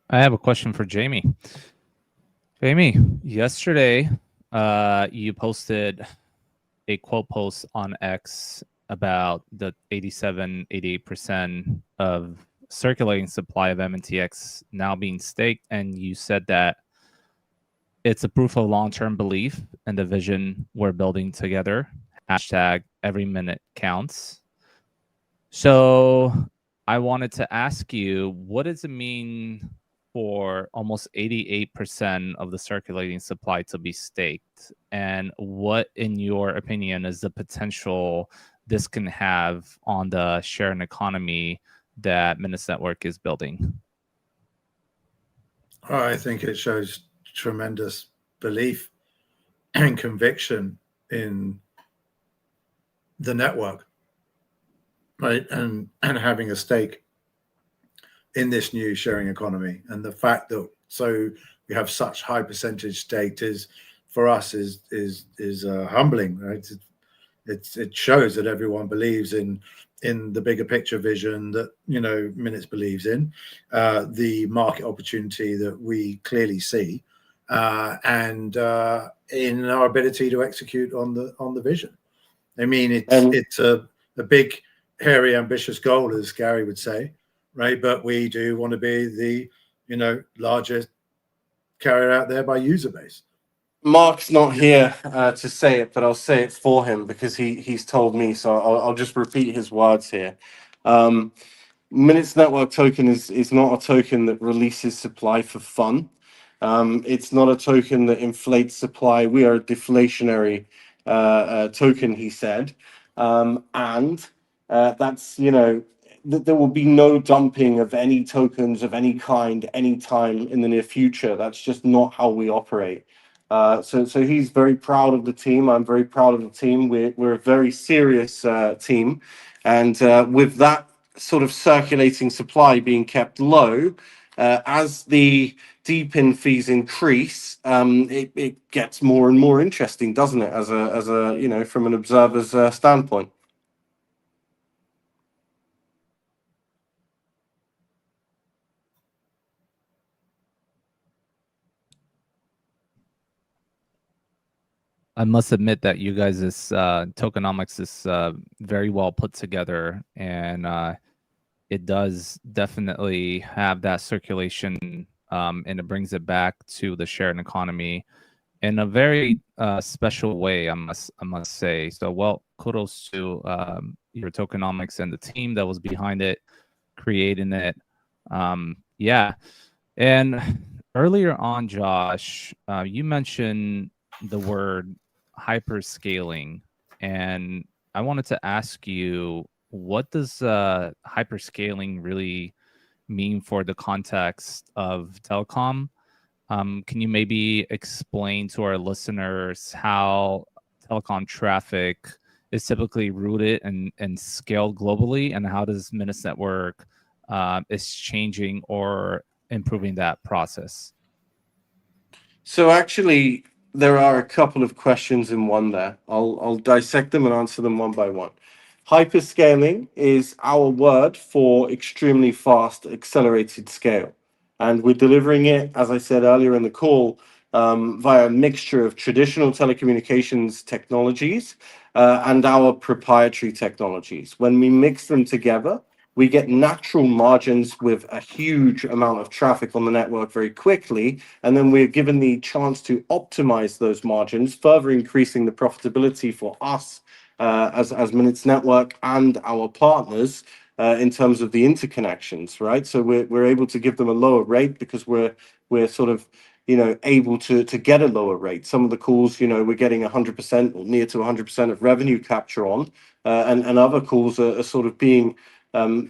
I have a question for Jamie. Jamie, yesterday, you posted a quote post on X about the 88% of circulating supply of WMTx now being staked, and you said that it's a proof of long-term belief in the vision we're building together. Hashtag every minute counts. So I wanted to ask you, what does it mean for almost 88% of the circulating supply to be staked? And what, in your opinion, is the potential this can have on the sharing economy that Minutes Network is building? I think it shows tremendous belief and conviction in the network, right? And having a stake in this new sharing economy, and the fact that we have such high percentage stake is for us is humbling, right? It shows that everyone believes in the bigger picture vision that Minutes believes in, the market opportunity that we clearly see, and in our ability to execute on the vision. I mean, it's a big, hairy, ambitious goal, as Gary would say, right? But we do want to be the largest carrier out there by user base. Mark's not here to say it, but I'll say it for him because he's told me. So I'll just repeat his words here. Minutes Network token is not a token that releases supply for fun. It's not a token that inflates supply. We are a deflationary token, he said, and that's there will be no dumping of any tokens of any kind anytime in the near future. That's just not how we operate. So he's very proud of the team. I'm very proud of the team. We're a very serious team, and with that sort of circulating supply being kept low, as the deep-in fees increase, it gets more and more interesting, doesn't it? As a from an observer's standpoint. I must admit that you guys' tokenomics is very well put together, and it does definitely have that circulation, and it brings it back to the sharing economy in a very special way, I must say. So, well, kudos to your tokenomics and the team that was behind it, creating it. Yeah, and earlier on, Josh, you mentioned the word hyperscaling, and I wanted to ask you, what does hyperscaling really mean for the context of telecom? Can you maybe explain to our listeners how telecom traffic is typically rooted and scaled globally, and how does Minutes Network is changing or improving that process? So actually, there are a couple of questions in one there. I'll dissect them and answer them one by one. Hyperscaling is our word for extremely fast, accelerated scale. And we're delivering it, as I said earlier in the call, via a mixture of traditional telecommunications technologies and our proprietary technologies. When we mix them together, we get natural margins with a huge amount of traffic on the network very quickly, and then we're given the chance to optimize those margins, further increasing the profitability for us as Minutes Network and our partners in terms of the interconnections, right? So we're able to give them a lower rate because we're sort of able to get a lower rate. Some of the calls, we're getting 100% or near to 100% of revenue capture on, and other calls are sort of being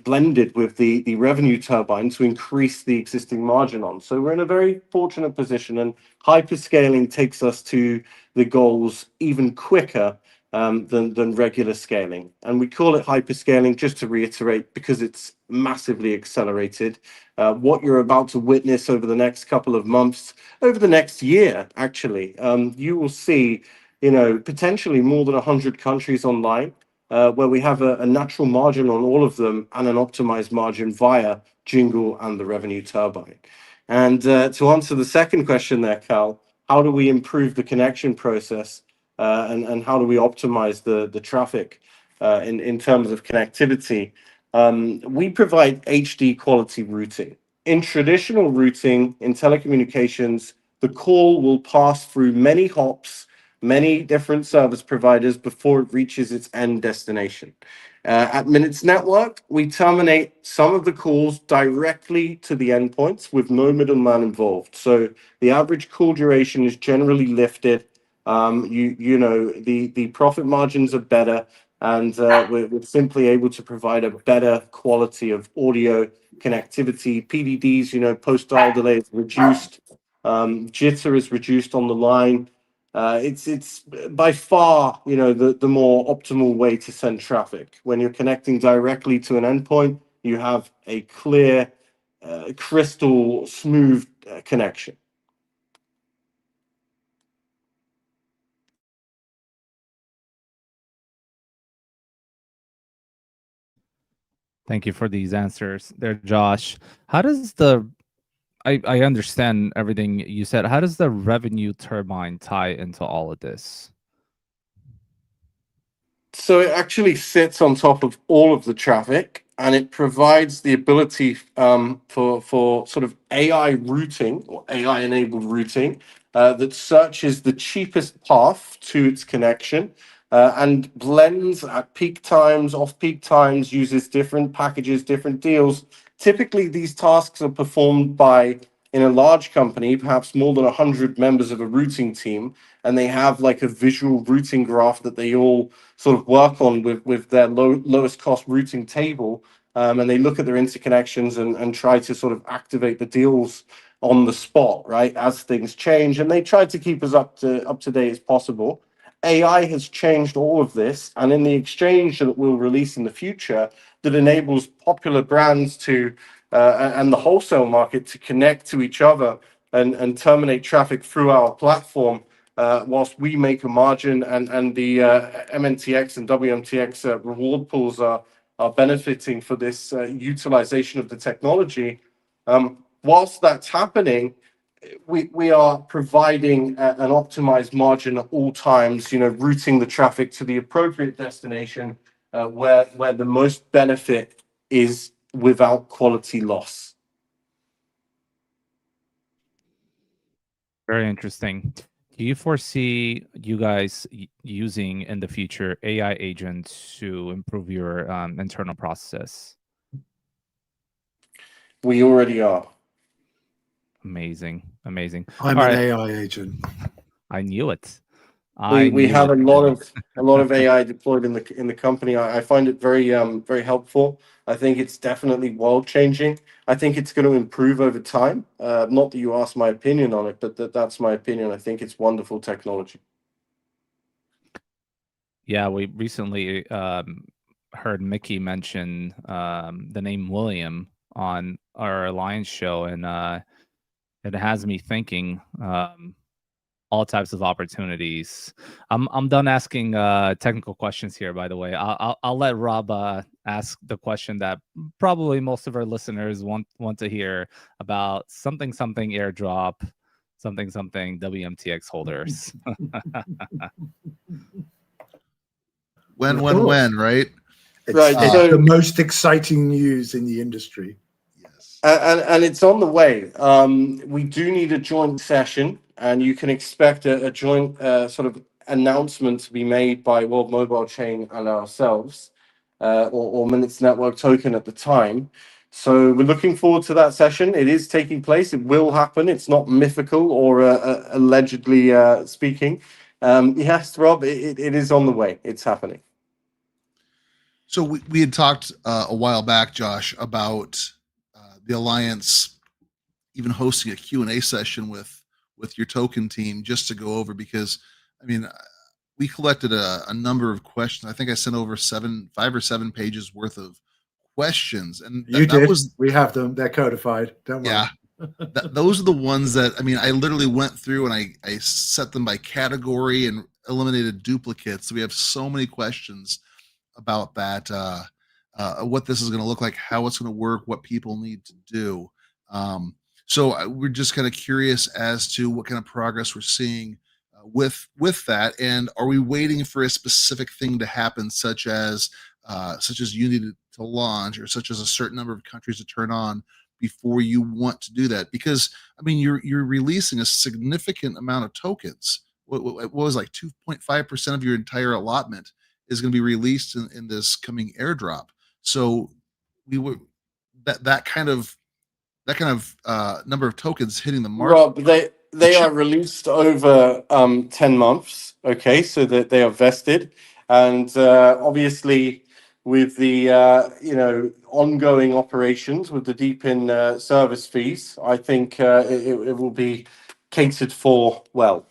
blended with the revenue turbine to increase the existing margin on. So we're in a very fortunate position, and hyperscaling takes us to the goals even quicker than regular scaling. And we call it hyperscaling, just to reiterate, because it's massively accelerated. What you're about to witness over the next couple of months, over the next year, actually, you will see, potentially more than 100 countries online, where we have a natural margin on all of them and an optimized margin via Jingle and the revenue turbine. And to answer the second question there, Cal, how do we improve the connection process, and how do we optimize the traffic in terms of connectivity? We provide HD quality routing. In traditional routing in telecommunications, the call will pass through many hops, many different service providers before it reaches its end destination. At Minutes Network, we terminate some of the calls directly to the endpoints with no middleman involved. So the average call duration is generally lifted. The profit margins are better, and we're simply able to provide a better quality of audio connectivity. PDDs, post-dial delay is reduced. Jitter is reduced on the line. It's by far, the more optimal way to send traffic. When you're connecting directly to an endpoint, you have a clear, crystal smooth connection. Thank you for these answers there, Josh. How does I understand everything you said. How does the revenue turbine tie into all of this? So it actually sits on top of all of the traffic, and it provides the ability for sort of AI routing or AI enabled routing that searches the cheapest path to its connection, and blends at peak times, off peak times, uses different packages, different deals. Typically, these tasks are performed by, in a large company, perhaps more than 100 members of a routing team, and they have like a visual routing graph that they all sort of work on with their lowest cost routing table, and they look at their interconnections and try to sort of activate the deals on the spot, right, as things change, and they try to keep us up to date as possible. AI has changed all of this, and in the exchange that we'll release in the future, that enables popular brands to and the wholesale market to connect to each other and terminate traffic through our platform, whilst we make a margin, and the MNTX and WMTx reward pools are benefiting for this utilization of the technology. Whilst that's happening, we are providing an optimized margin at all times, routing the traffic to the appropriate destination, where the most benefit is without quality loss. Very interesting. Do you foresee you guys using in the future AI agents to improve your internal process? We already are. Amazing. Amazing. I'm All an right. AI agent. I knew it. We have it. a lot of AI deployed in the company. I find it very helpful. I think it's definitely world changing. I think it's going to improve over time. Not that you asked my opinion on it, but that's my opinion. I think it's wonderful technology. Yeah, we recently heard Mickey mention the name William on our Alliance show, and it has me thinking all types of opportunities. I'm done asking technical questions here. By the way, I'll let Rob ask the question that probably most of our listeners want to hear about something airdrop, something WMTx holders. When, right? Right, It's so- the most exciting news in the industry. Yes. And it's on the way. We do need a joint session, and you can expect a joint sort of announcement to be made by World Mobile Chain and ourselves, or Minutes Network Token at the time. So we're looking forward to that session. It is taking place. It will happen. It's not mythical or allegedly speaking. Yes, Rob, it is on the way. It's happening. So we had talked a while back, Josh, about the Alliance even hosting a Q&A session with your token team just to go over, because I mean, we collected a number of questions. I think I sent over 5 or 7 pages worth of questions, and You that did. was, We have them. They're codified. Don't worry. yeah. Those are the ones that, I mean, I literally went through and I set them by category and eliminated duplicates. So we have so many questions about that, what this is going to look like, how it's going to work, what people need to do. So we're just kind of curious as to what kind of progress we're seeing with that, and are we waiting for a specific thing to happen, such as Unity to launch, or such as a certain number of countries to turn on before you want to do that? Because I mean, you're releasing a significant amount of tokens. What was like 2.5% of your entire allotment is going to be released in this coming airdrop. So we were that kind of number of tokens hitting the market. Rob, they are released over 10 months, okay, so that they are vested. And obviously, with the ongoing operations, with the deep in service fees, I think it will be catered for well.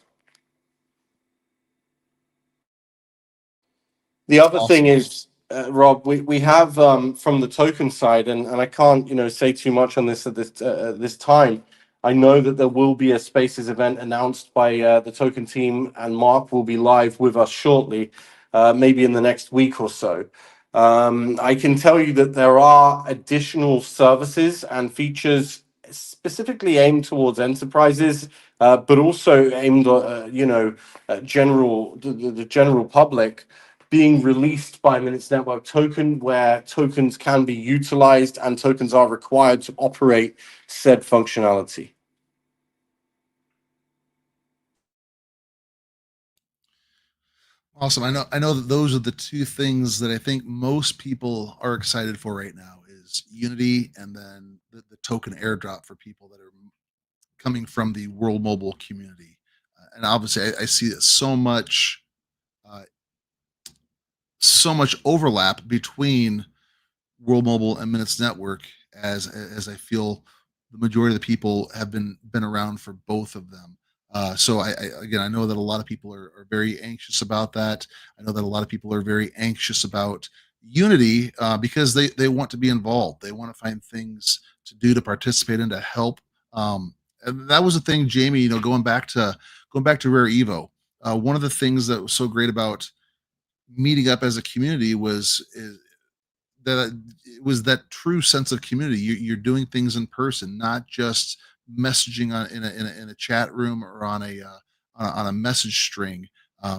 The other thing Awesome. is, Rob, we have from the token side, and I can't say too much on this at this time. I know that there will be a Spaces event announced by the token team, and Mark will be live with us shortly, maybe in the next week or so. I can tell you that there are additional services and features specifically aimed towards enterprises, but also aimed at the general public, being released by Minutes Network Token, where tokens can be utilized and tokens are required to operate said functionality. Awesome. I know that those are the two things that I think most people are excited for right now, is Unity, and then the token airdrop for people that are coming from the World Mobile community. And obviously, I see uh, so much overlap between World Mobile and Minutes Network, as I feel the majority of the people have been around for both of them. So I know that a lot of people are very anxious about that. I know that a lot of people are very anxious about Unity, because they want to be involved. They want to find things to do, to participate and to help. And that was the thing, Jamie. Going back to Rare Evo. One of the things that was so great about meeting up as a community that true sense of community. You're doing things in person, not just messaging in a chat room, or on a message string.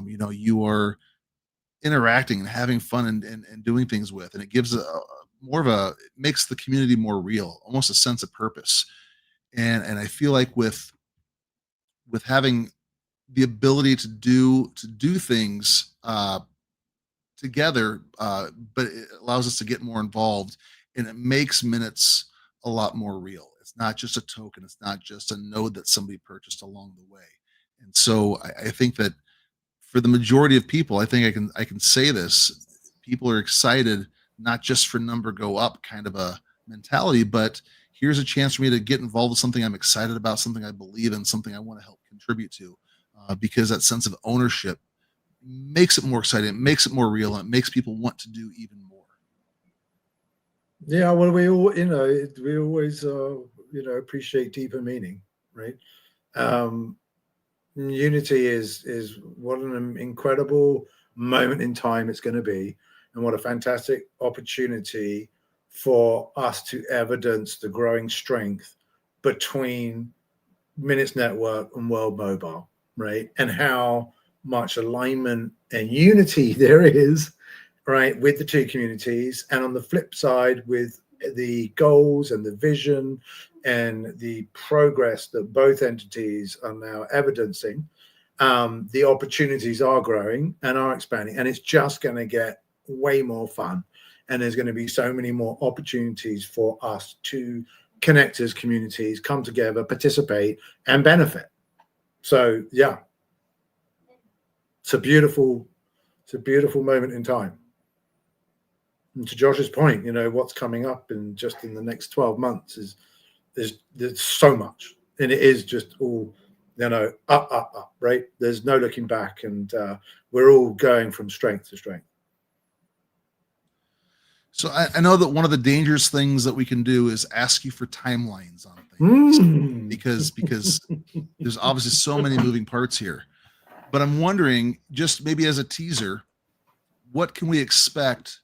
You are interacting and having fun, and doing things with, and it gives it makes the community more real, almost a sense of purpose. And I feel like with having the ability to do things together, but it allows us to get more involved, and it makes Minutes a lot more real. It's not just a token. It's not just a node that somebody purchased along the way. And so I think that for the majority of people, I think I can say this: people are excited, not just for number go up kind of a mentality, but here's a chance for me to get involved with something I'm excited about, something I believe in, something I want to help contribute to, because that sense of ownership makes it more exciting, it makes it more real, and it makes people want to do even more. Yeah, well, we always appreciate deeper meaning, right? Unity is what an incredible moment in time it's going to be, and what a fantastic opportunity for us to evidence the growing strength between Minutes Network and World Mobile, right? And how much alignment and unity there is, right, with the two communities. And on the flip side, with the goals and the vision and the progress that both entities are now evidencing, the opportunities are growing and are expanding. And it's just going to get way more fun. And there's going to be so many more opportunities for us to connect as communities, come together, participate, and benefit. So yeah, it's a beautiful moment in time. And to Josh's point, what's coming up in the next 12 months is there's so much, and it is just all up, right? There's no looking back, and we're all going from strength to strength. So I know that one of the dangerous things that we can do is ask you for timelines on things because there's obviously so many moving parts here. But I'm wondering, just maybe as a teaser, what can we expect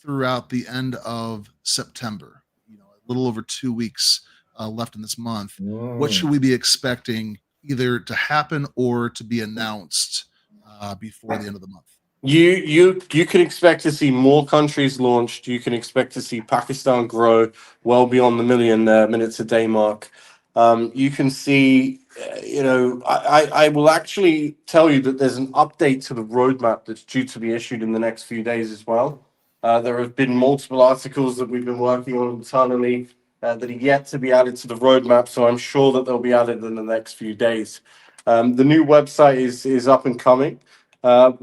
throughout the end of September? You know, a little over 2 weeks left in this month. What should we be expecting either to happen or to be announced before the end of the month? You can expect to see more countries launched. You can expect to see Pakistan grow well beyond the 1 million minutes a day mark. You can see, I will actually tell you that there's an update to the roadmap that's due to be issued in the next few days as well. There have been multiple articles that we've been working on internally that are yet to be added to the roadmap, so I'm sure that they'll be added in the next few days. The new website is up and coming.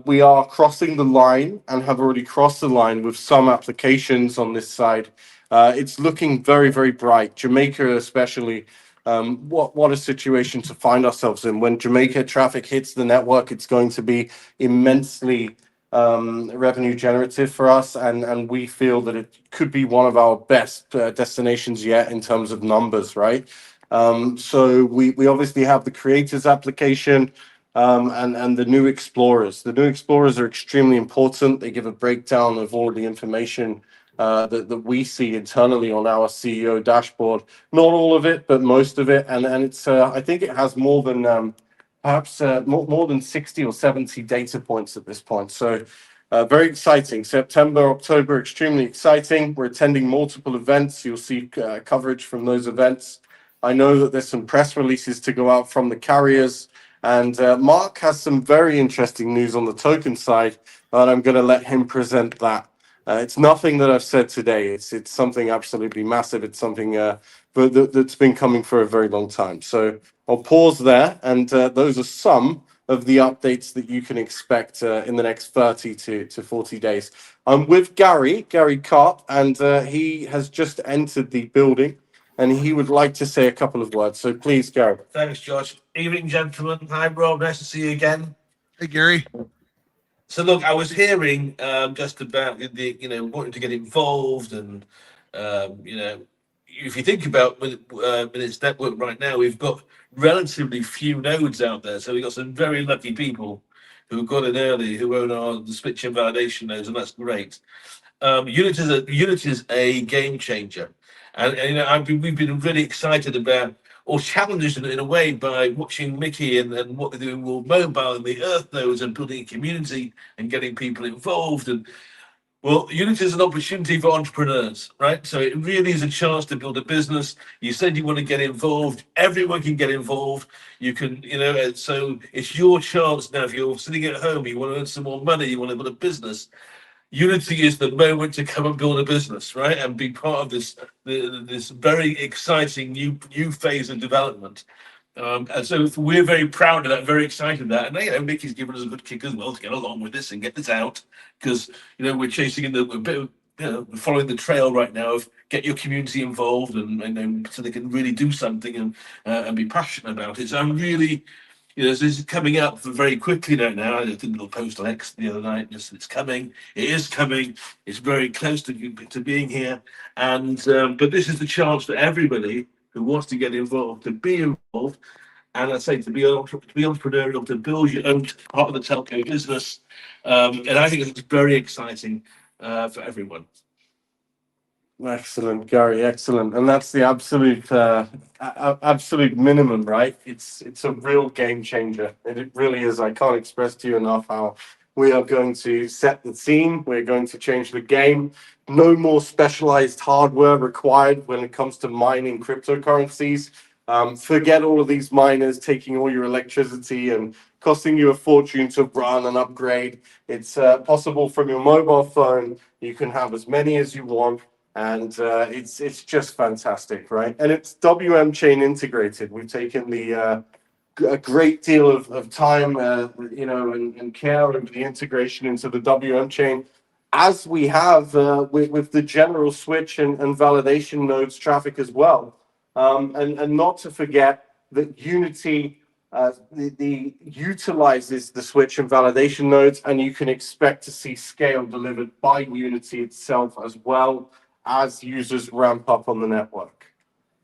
We are crossing the line and have already crossed the line with some applications on this side. It's looking very, very bright. Jamaica especially, what a situation to find ourselves in. When Jamaica traffic hits the network, it's going to be immensely revenue generative for us, and we feel that it could be one of our best destinations yet in terms of numbers, right? So we obviously have the creators application, and the new explorers. The new explorers are extremely important. They give a breakdown of all of the information that we see internally on our CEO dashboard. Not all of it, but most of it. And it's I think it has more than perhaps more than 60 or 70 data points at this point. So very exciting. September, October, extremely exciting. We're attending multiple events. You'll see coverage from those events. I know that there's some press releases to go out from the carriers. And Mark has some very interesting news on the token side, and I'm going to let him present that. It's nothing that I've said today. It's something absolutely massive. It's something that's been coming for a very long time. So I'll pause there, and those are some of the updates that you can expect in the next 30 to 40 days. I'm with Gary Karp, and he has just entered the building, and he would like to say a couple of words. So please, Gary. Thanks, George. Evening, gentlemen. Hi, Rob. Nice to see you again. Hey, Gary. So, look, I was hearing just about wanting to get involved, and if you think about Minutes Network right now, we've got relatively few nodes out there. So we've got some very lucky people who got in early, who own the split chip validation nodes, and that's great. Unity is a game changer, and we've been really excited about, or challenged in a way, by watching Mickey and what they're doing with mobile and the Earth nodes and building a community and getting people involved. And well, Unity is an opportunity for entrepreneurs, right? So it really is a chance to build a business. You said you want to get involved. Everyone can get involved. You can, so it's your chance now. If you're sitting at home, you want to earn some more money, you want to build a business. Unity is the moment to come and build a business, right, and be part of this very exciting new phase of development. And so we're very proud of that, very excited of that. And Mickey's given us a good kick as well to get along with this and get this out, because we're chasing following the trail right now of get your community involved and so they can really do something and be passionate about it. So I'm really. This is coming up very quickly now. I did a little post on X the other night. Just it's coming. It is coming. It's very close to being here. And but this is the chance for everybody who wants to get involved to be involved. And I say to be entrepreneurial, to build your own part of the telco business. And I think it's very exciting for everyone. Excellent, Gary. Excellent, and that's the absolute minimum, right? It's a real game changer. It really is. I can't express to you enough how we are going to set the scene. We're going to change the game. No more specialized hardware required when it comes to mining cryptocurrencies. Forget all of these miners taking all your electricity and costing you a fortune to run and upgrade. It's possible from your mobile phone. You can have as many as you want. And it's just fantastic, right? And it's WM chain integrated. We've taken a great deal of time, and care over the integration into the WM chain, as we have with the general switch and validation nodes traffic as well. And not to forget that Unity the utilizes the switch and validation nodes, and you can expect to see scale delivered by Unity itself as well as users ramp up on the network.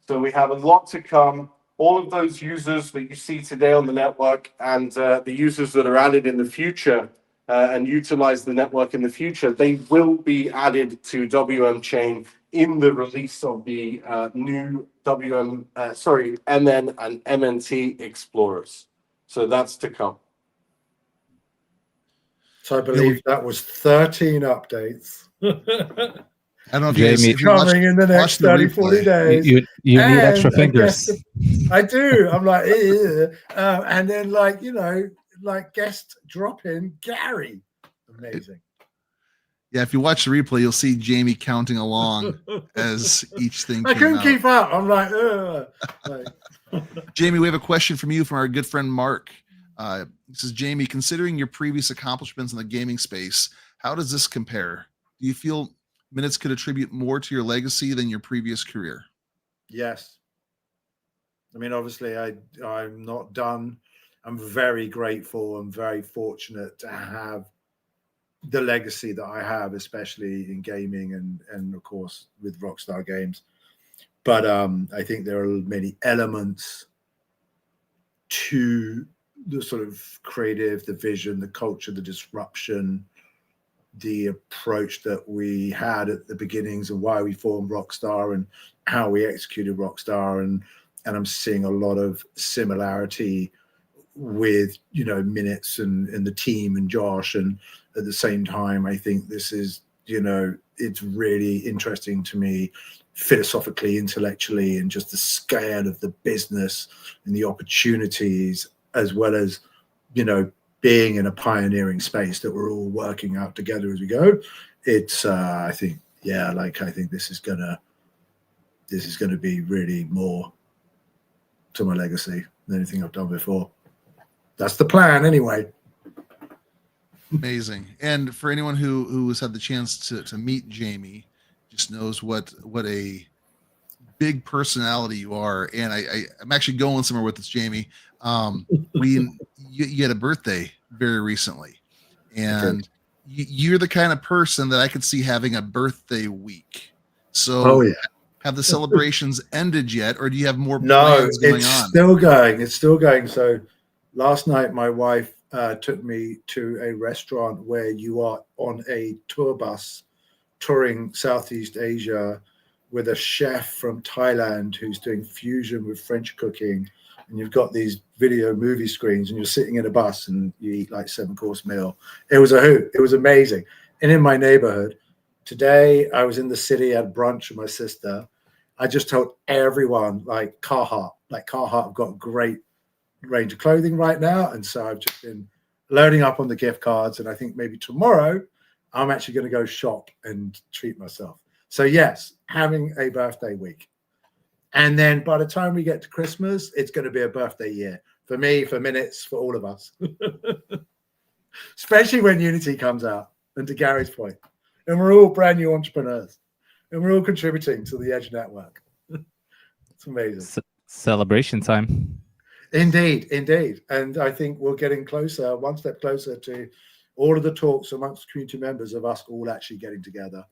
So we have a lot to come. All of those users that you see today on the network and the users that are added in the future and utilize the network in the future, they will be added to WM Chain in the release of the new MN and MNT Explorers. So that's to come. So I believe that was 13 updates. I don't know if Jamie, if you watched, coming in the next 30, 40 days. You need extra fingers. I do. I'm like, and then like, you know, like guest drop in Gary. Amazing. Yeah, if you watch the replay, you'll see Jamie counting along as each thing I came couldn't out. keep up. I'm like, Jamie, we have a question from you from our good friend Mark. He says, Jamie, considering your previous accomplishments in the gaming space, how does this compare? Do you feel Minutes could attribute more to your legacy than your previous career? yes. I mean, obviously, I'm not done. I'm very grateful and very fortunate to have the legacy that I have, especially in gaming and of course with Rockstar Games. But I think there are many elements to the sort of creative, the vision, the culture, the disruption, the approach that we had at the beginnings of why we formed Rockstar and how we executed Rockstar, and I'm seeing a lot of similarity with, you know, Minutes and the team and Josh. And at the same time, I think this is, you know, it's really interesting to me philosophically, intellectually, and just the scale of the business and the opportunities, as well as, you know, being in a pioneering space that we're all working out together as we go. It's I think, yeah, like I think this is gonna be really more to my legacy than anything I've done before. That's the plan anyway. Amazing. And for anyone who has had the chance to meet Jamie, just knows what a big personality you are. And I'm actually going somewhere with this, Jamie. You had a birthday very recently, and you're the kind of person that I could see having a birthday week. So have the celebrations ended yet, or do you have more plans going on? Still going. It's still going. So last night my wife took me to a restaurant where you are on a tour bus touring Southeast Asia with a chef from Thailand who's doing fusion with French cooking. And you've got these video movie screens and you're sitting in a bus and you eat like 7-course meal. It was a hoot. It was amazing. And in my neighborhood, today I was in the city at brunch with my sister. I just told everyone, like Carhartt have got a great range of clothing right now. And so I've just been loading up on the gift cards. And I think maybe tomorrow I'm actually going to go shop and treat myself. So yes, having a birthday week. And then by the time we get to Christmas, it's going to be a birthday year for me, for Minutes, for all of us. Especially when Unity comes out, and to Gary's point. And we're all brand new entrepreneurs. And we're all contributing to the Edge network. It's amazing. Celebration time. Indeed, indeed. And I think we're getting closer, one step closer to all of the talks amongst community members of us all actually getting together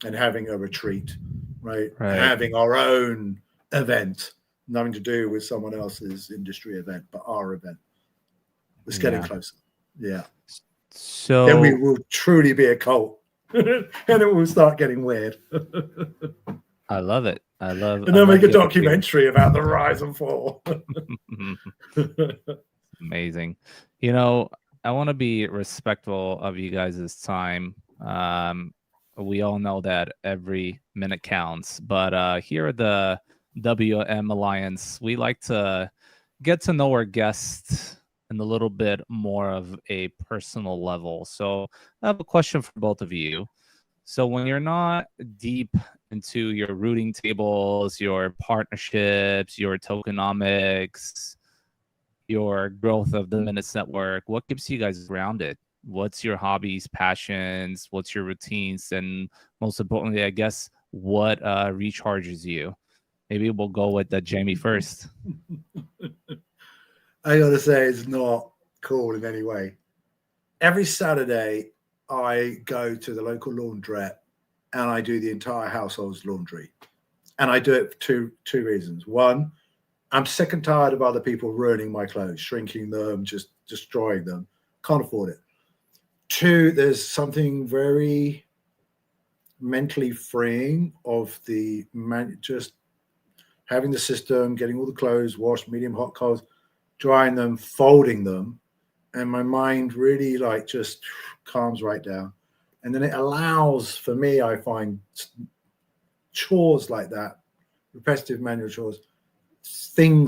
and having a retreat, right? Having our own event, nothing to do with someone else's industry event, but our event. It's getting closer. Yeah. So then we will truly be a cult. And it will start getting weird. I love it. And then make a documentary about the rise and fall. Amazing. You know, I want to be respectful of you guys' time. We all know that every minute counts, but here at the WM Alliance, we like to get to know our guests in a little bit more of a personal level. So I have a question for both of you. So when you're not deep into your routing tables, your partnerships, your tokenomics, your growth of the Minutes Network, what keeps you guys grounded? What's your hobbies, passions? What's your routines? And most importantly, I guess, what recharges you? Maybe we'll go with Jamie first. I gotta say, it's not cool in any way. Every Saturday, I go to the local laundrette and I do the entire household's laundry. And I do it for two reasons. One, I'm sick and tired of other people ruining my clothes, shrinking them, just destroying them. Can't afford it. Two, there's something very mentally freeing of just having the system, getting all the clothes washed, medium hot cold, drying them, folding them, and my mind really like just calms right down. And then it allows for me, I find chores like that, repetitive manual chores,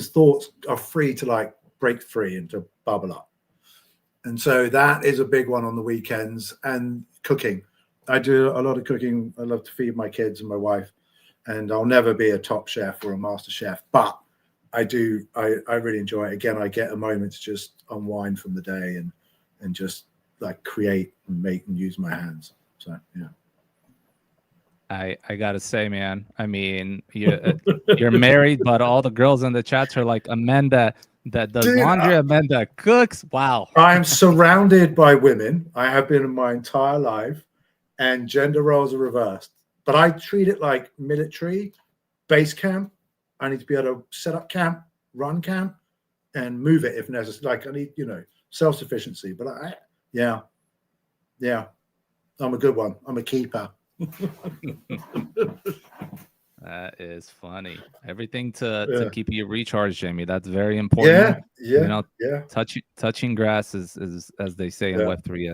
thoughts are free to like break free and to bubble up. And so that is a big one on the weekends. And cooking, I do a lot of cooking. I love to feed my kids and my wife, and I'll never be a top chef or a master chef, but I really enjoy it. Again, I get a moment to just unwind from the day and just like create and make and use my hands. So yeah. I gotta say, man. I mean, you're married, but all the girls in the chats are like, Amanda that does laundry, Amanda cooks. Wow. I am surrounded by women. I have been in my entire life, and gender roles are reversed. But I treat it like military base camp. I need to be able to set up camp, run camp, and move it if necessary. Like I need, self-sufficiency. But yeah, I'm a good one. I'm a keeper. That is funny. Everything to keep you recharged, Jamie. That's very important. Yeah. Touching grass is as they say in Web3.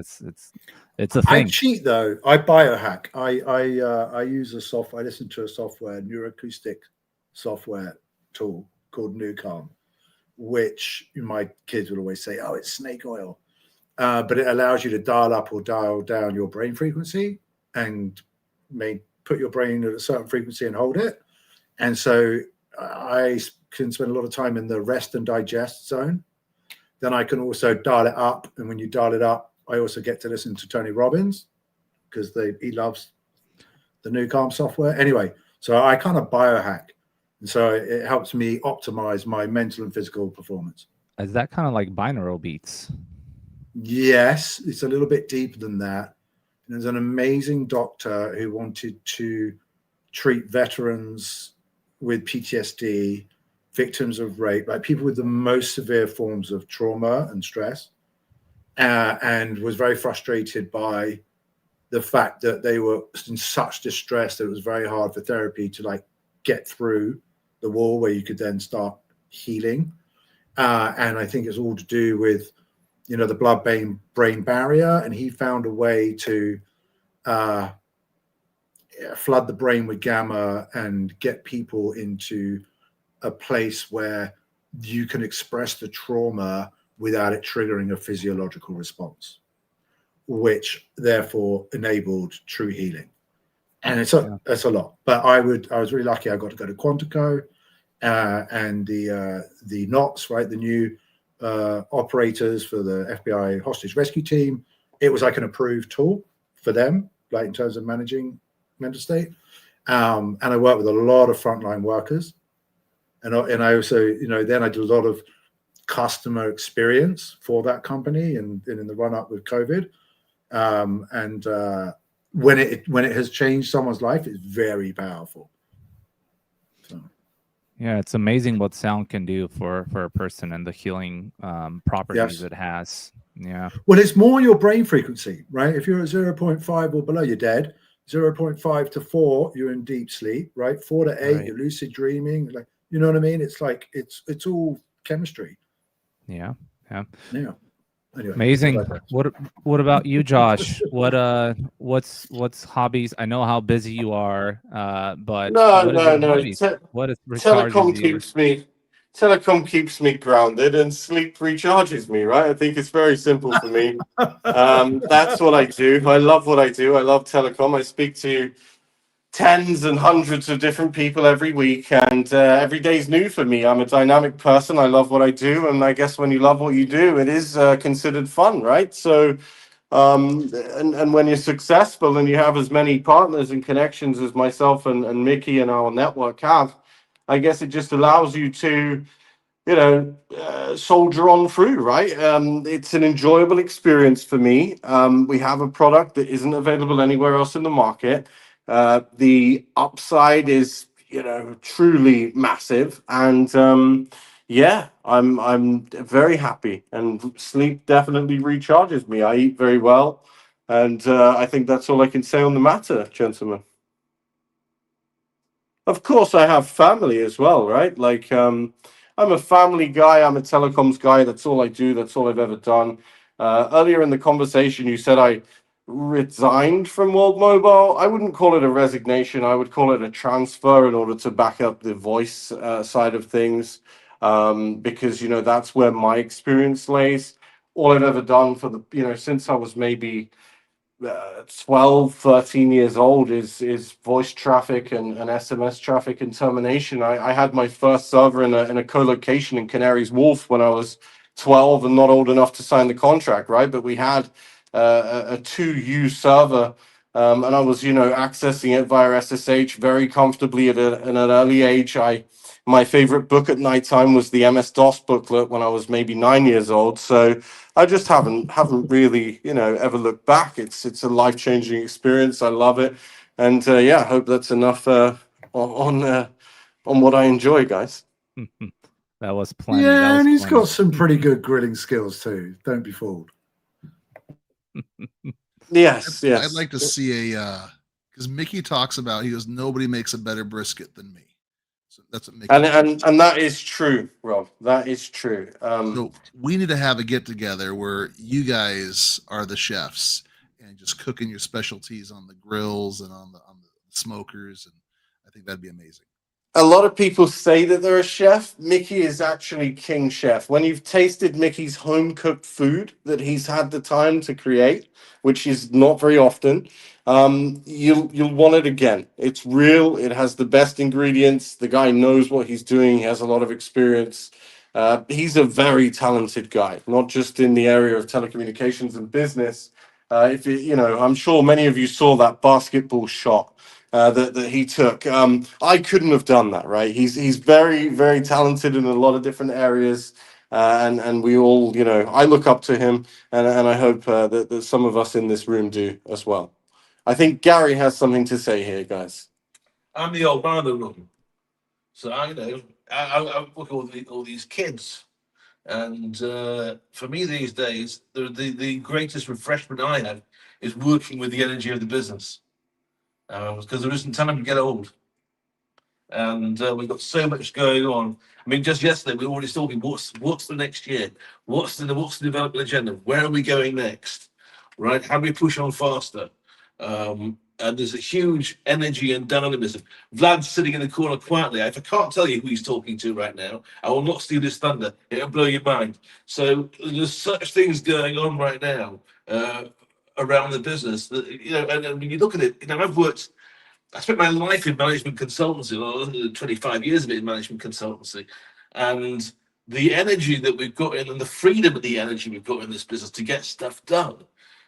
It's a thing. I cheat though. I biohack. I use a software. I listen to a software, neuroacoustic software tool called NuCalm, which my kids will always say, "Oh, it's snake oil," but it allows you to dial up or dial down your brain frequency and put your brain at a certain frequency and hold it. And so I can spend a lot of time in the rest and digest zone. Then I can also dial it up. And when you dial it up, I also get to listen to Tony Robbins because he loves the NuCalm software. Anyway, so I kind of biohack. And so it helps me optimize my mental and physical performance. Is that kind of like binaural beats? Yes, it's a little bit deeper than that. There's an amazing doctor who wanted to treat veterans with PTSD, victims of rape, like people with the most severe forms of trauma and stress, and was very frustrated by the fact that they were in such distress that it was very hard for therapy to like get through the wall where you could then start healing. And I think it's all to do with the blood-brain barrier, and he found a way to flood the brain with gamma and get people into a place where you can express the trauma without it triggering a physiological response, which therefore enabled true healing. And it's a lot. But I was really lucky. I got to go to Quantico and the NOTs, right, the new operators for the FBI hostage rescue team. It was like an approved tool for them, like in terms of managing mental state. And I worked with a lot of frontline workers. And I also, then I did a lot of customer experience for that company and in the run up with COVID. And when it has changed someone's life, it's very powerful. So. Yeah, it's amazing what sound can do for a person and the healing properties it has. Yeah. Well, it's more your brain frequency, right? If you're at 0.5 or below, you're dead. 0.5 to 4, you're in deep sleep, right? 4 to 8, you're lucid dreaming. Like, you know what I mean? It's like it's all chemistry. Yeah. Anyway, amazing. What about you, Josh? What's hobbies? I know how busy you are, but no. What is Telecom keeps me grounded, and sleep recharges me. Right? I think it's very simple for me. That's what I do. I love what I do. I love telecom. I speak to tens and hundreds of different people every week, and every day's new for me. I'm a dynamic person. I love what I do, and I guess when you love what you do, it is considered fun, right? So and when you're successful and you have as many partners and connections as myself and Mickey and our network have, I guess it just allows you to soldier on through, right? It's an enjoyable experience for me. We have a product that isn't available anywhere else in the market. The upside is, truly massive, and yeah, I'm very happy. And sleep definitely recharges me. I eat very well, and I think that's all I can say on the matter, gentlemen. Of course, I have family as well, right? Like, I'm a family guy. I'm a telecoms guy. That's all I do. That's all I've ever done. Earlier in the conversation, you said I resigned from World Mobile. I wouldn't call it a resignation. I would call it a transfer in order to back up the voice side of things, because that's where my experience lays. All I've ever done for since I was maybe 12, 13 years old is voice traffic and SMS traffic and termination. I had my first server in a co-location in Canary's Wharf when I was 12 and not old enough to sign the contract, right? But we had a 2U server, and I was, accessing it via SSH very comfortably at an early age. My favorite book at nighttime was the MS-DOS booklet when I was maybe 9 years old. So I just haven't really, ever looked back. It's a life-changing experience. I love it, and yeah, I hope that's enough on what I enjoy, guys. That was plenty. Yeah, That was and he's plenty. got some pretty good grilling skills too. Don't be fooled. Yes, I'd like to see because Mickey talks about, he goes, nobody makes a better brisket than me. So that's what Mickey. And that is true, Rob. That is true. So we need to have a get together where you guys are the chefs and just cooking your specialties on the grills and on the smokers, and I think that'd be amazing. A lot of people say that they're a chef. Mickey is actually king chef. When you've tasted Mickey's home cooked food that he's had the time to create, which is not very often, you'll want it again. It's real. It has the best ingredients. The guy knows what he's doing. He has a lot of experience. He's a very talented guy, not just in the area of telecommunications and business. If I'm sure many of you saw that basketball shot that he took. I couldn't have done that, right? He's very, very talented in a lot of different areas, and we all, I look up to him, and I hope that some of us in this room do as well. I think Gary has something to say here, guys. I'm the old man of the room, so I look at all these kids, and for me these days, the greatest refreshment I have is working with the energy of the business, because there isn't time to get old, and we've got so much going on. I mean, just yesterday we were already talking. What's the next year? What's the development agenda? Where are we going next? Right? How do we push on faster? And there's a huge energy and dynamism. Vlad's sitting in the corner quietly. If I can't tell you who he's talking to right now, I will not steal his thunder. It'll blow your mind. So there's such things going on right now around the business that, and when you look at it, I spent my life in management consultancy, 25 years of it in management consultancy. And the energy that we've got in and the freedom of the energy we've got in this business to get stuff done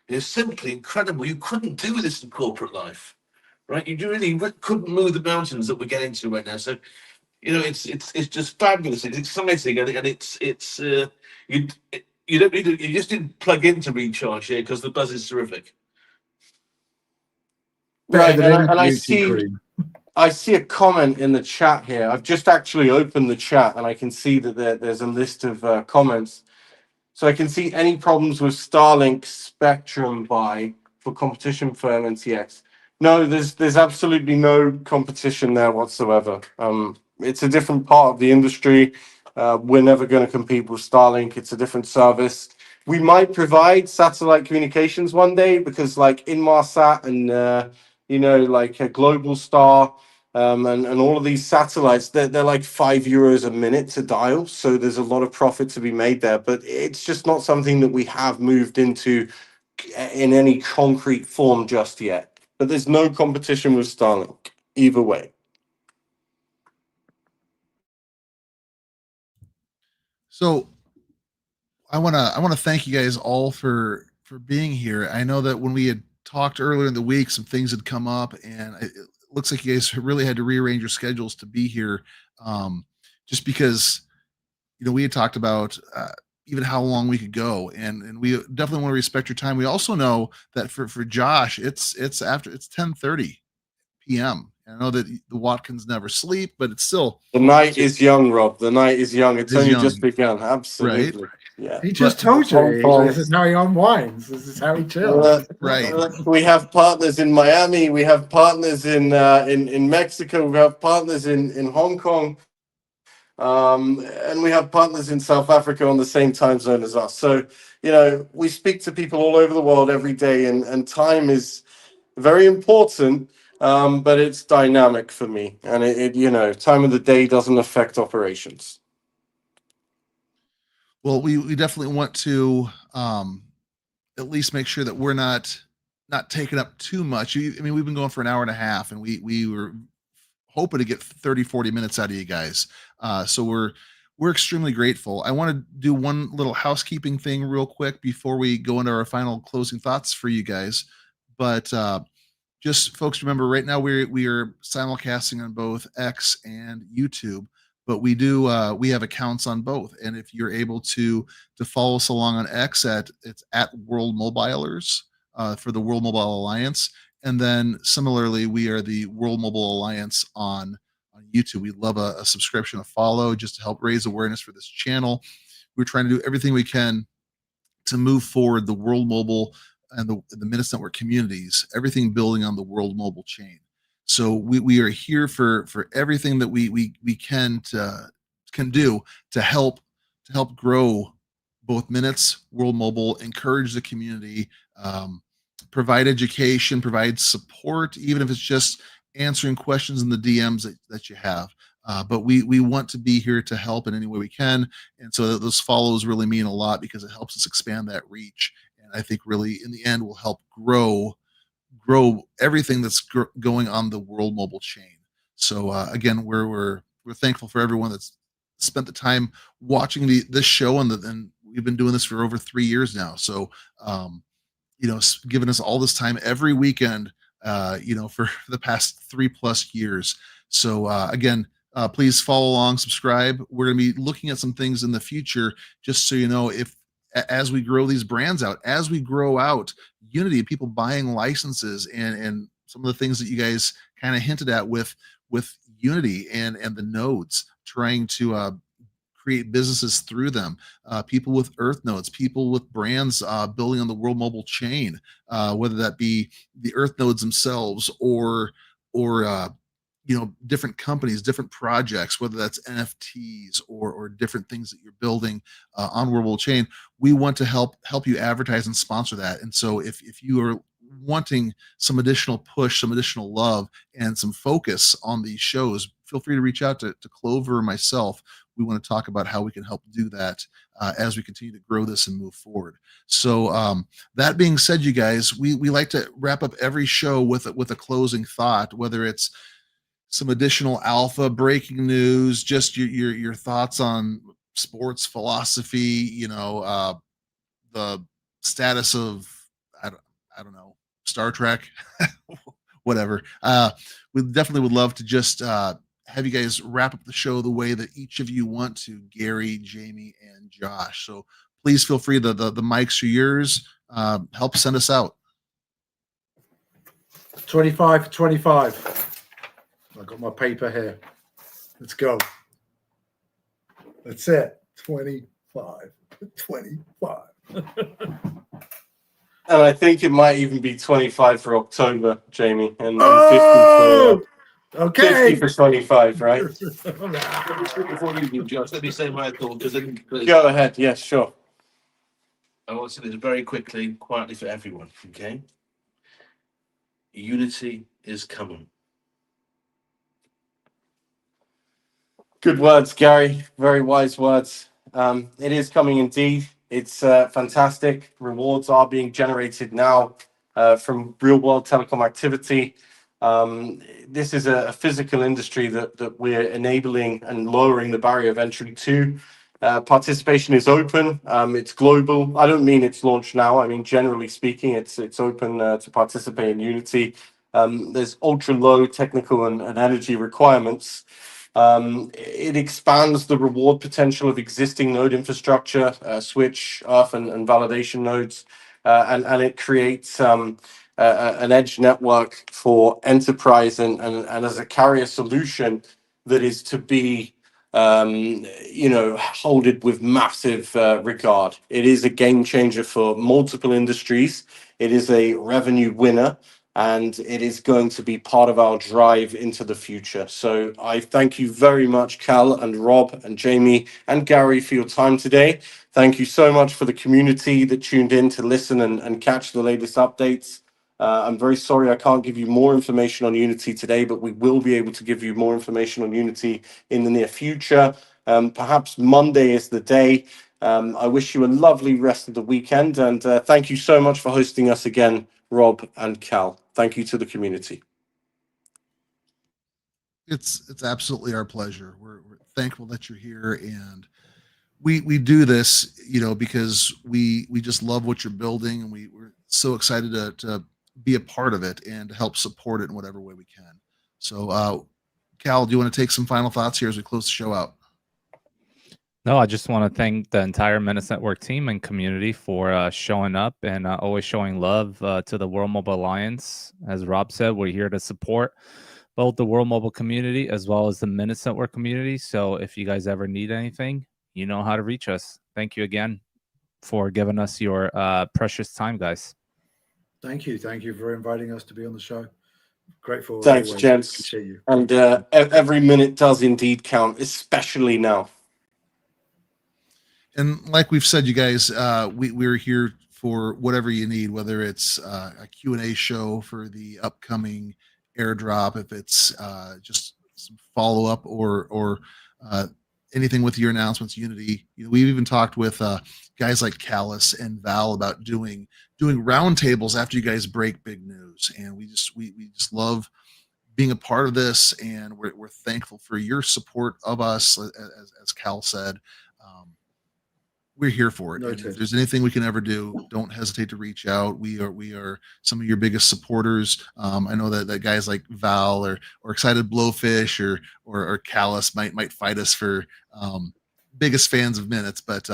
is simply incredible. You couldn't do this in corporate life, right? You really couldn't move the mountains that we're getting to right now. So, it's just fabulous. It's exciting, and it's you don't need to, you just didn't plug in to recharge here because the buzz is terrific. Right, Better than and I beauty cream. I see a comment in the chat here. I've just actually opened the chat, and I can see that there's a list of comments. So I can see any problems with Starlink Spectrum buy for competition for MNTX. No, there's absolutely no competition there whatsoever. It's a different part of the industry. We're never going to compete with Starlink. It's a different service. We might provide satellite communications one day because, like Inmarsat and like a Global Star, and all of these satellites, they're like €5 a minute to dial. So there's a lot of profit to be made there, but it's just not something that we have moved into in any concrete form just yet. But there's no competition with Starlink either way. So I want to thank you guys all for being here. I know that when we had talked earlier in the week, some things had come up, and it looks like you guys really had to rearrange your schedules to be here, just because we had talked about even how long we could go, and we definitely want to respect your time. We also know that for Josh, it's after it's 10:30 p.m. I know that the Watkins never sleep, but it's still The night is young, Rob. The night is young. It's is only young, just begun. right? Absolutely. Yeah. He just But told Hong you Kong. this is how he unwinds. This is how he chills. Right. We have partners in Miami. We have partners in Mexico. We have partners in Hong Kong. And we have partners in South Africa on the same time zone as us. So, we speak to people all over the world every day, and time is very important, but it's dynamic for me. And time of the day doesn't affect operations. Well, we definitely want to at least make sure that we're not taking up too much. I mean, we've been going for an hour and a half, and we were hoping to get 30-40 minutes out of you guys. So we're extremely grateful. I want to do one little housekeeping thing real quick before we go into our final closing thoughts for you guys. But just folks, remember right now we are simulcasting on both X and YouTube, but we have accounts on both. And if you're able to follow us along on X, it's at worldmobilers for the World Mobile Alliance. And then similarly, we are the World Mobile Alliance on YouTube. We'd love a subscription, a follow, just to help raise awareness for this channel. We're trying to do everything we can to move forward the World Mobile and the Minutes Network communities, everything building on the World Mobile chain. So we are here for everything that we can do to help grow both Minutes, World Mobile, encourage the community, provide education, provide support, even if it's just answering questions in the DMs that you have. But we want to be here to help in any way we can, and so those follows really mean a lot because it helps us expand that reach, and I think really in the end will help grow everything that's going on the World Mobile chain. So again, we're thankful for everyone that's spent the time watching this show, and we've been doing this for over 3 years now. So giving us all this time every weekend, for the past 3+ years. So again, please follow along, subscribe. We're going to be looking at some things in the future, just so you know, if as we grow these brands out, as we grow out Unity, people buying licenses, and some of the things that you guys kind of hinted at with Unity and the nodes, trying to create businesses through them, people with Earth nodes, people with brands building on the World Mobile chain, whether that be the Earth nodes themselves or different companies, different projects, whether that's NFTs or different things that you're building on World Mobile chain. We want to help you advertise and sponsor that. And so if you are wanting some additional push, some additional love, and some focus on these shows, feel free to reach out to Clover or myself. We want to talk about how we can help do that as we continue to grow this and move forward. So that being said, you guys, we like to wrap up every show with a closing thought, whether it's some additional alpha, breaking news, just your thoughts on sports philosophy, the status of I don't know, Star Trek, whatever. We definitely would love to just have you guys wrap up the show the way that each of you want to, Gary, Jamie, and Josh. So please feel free. The mics are yours. Help send us out. 25 for 25. I got my paper here. Let's go. That's it. 25. 25. And I think it might even be 25 for October, Jamie, and 50 Oh, for okay. 50 for 25, right? Before you do, Josh, let me say my thought. Go ahead. Yes, sure. I want to say this very quickly, quietly for everyone. Okay, unity is coming. Good words, Gary. Very wise words. It is coming indeed. It's fantastic. Rewards are being generated now from real world telecom activity. This is a physical industry that we're enabling and lowering the barrier of entry to. Participation is open. It's global. I don't mean it's launched now. I mean, generally speaking, it's open to participate in Unity. There's ultra low technical and energy requirements. It expands the reward potential of existing node infrastructure, switch, earth, and validation nodes, and it creates an edge network for enterprise and as a carrier solution that is to be holded with massive regard. It is a game changer for multiple industries. It is a revenue winner, and it is going to be part of our drive into the future. So I thank you very much, Cal and Rob and Jamie and Gary, for your time today. Thank you so much for the community that tuned in to listen and catch the latest updates. I'm very sorry I can't give you more information on Unity today, but we will be able to give you more information on Unity in the near future. Perhaps Monday is the day. I wish you a lovely rest of the weekend, and thank you so much for hosting us again, Rob and Cal. Thank you to the community. It's absolutely our pleasure. We're thankful that you're here, and we do this, because we just love what you're building, and we're so excited to be a part of it and to help support it in whatever way we can. So, Cal, do you want to take some final thoughts here as we close the show out? No, I just want to thank the entire Menace Network team and community for showing up and always showing love to the World Mobile Alliance. As Rob said, we're here to support both the World Mobile community as well as the Menace Network community. So if you guys ever need anything, you know how to reach us. Thank you again for giving us your precious time, guys. Thank you for inviting us to be on the show. Grateful. Thanks, always. gents. Appreciate you. And every minute does indeed count, especially now. And like we've said, you guys, we're here for whatever you need, whether it's a Q&A show for the upcoming airdrop, if it's just some follow-up or anything with your announcements, Unity. We've even talked with guys like Callus and Val about doing roundtables after you guys break big news, and we just love being a part of this, and we're thankful for your support of us, as Cal said. We're here for it. And if there's anything we can ever do, don't hesitate to reach out. We are some of your biggest supporters. I know that guys like Val or Excited Blowfish or Callus might fight us for biggest fans of minutes, but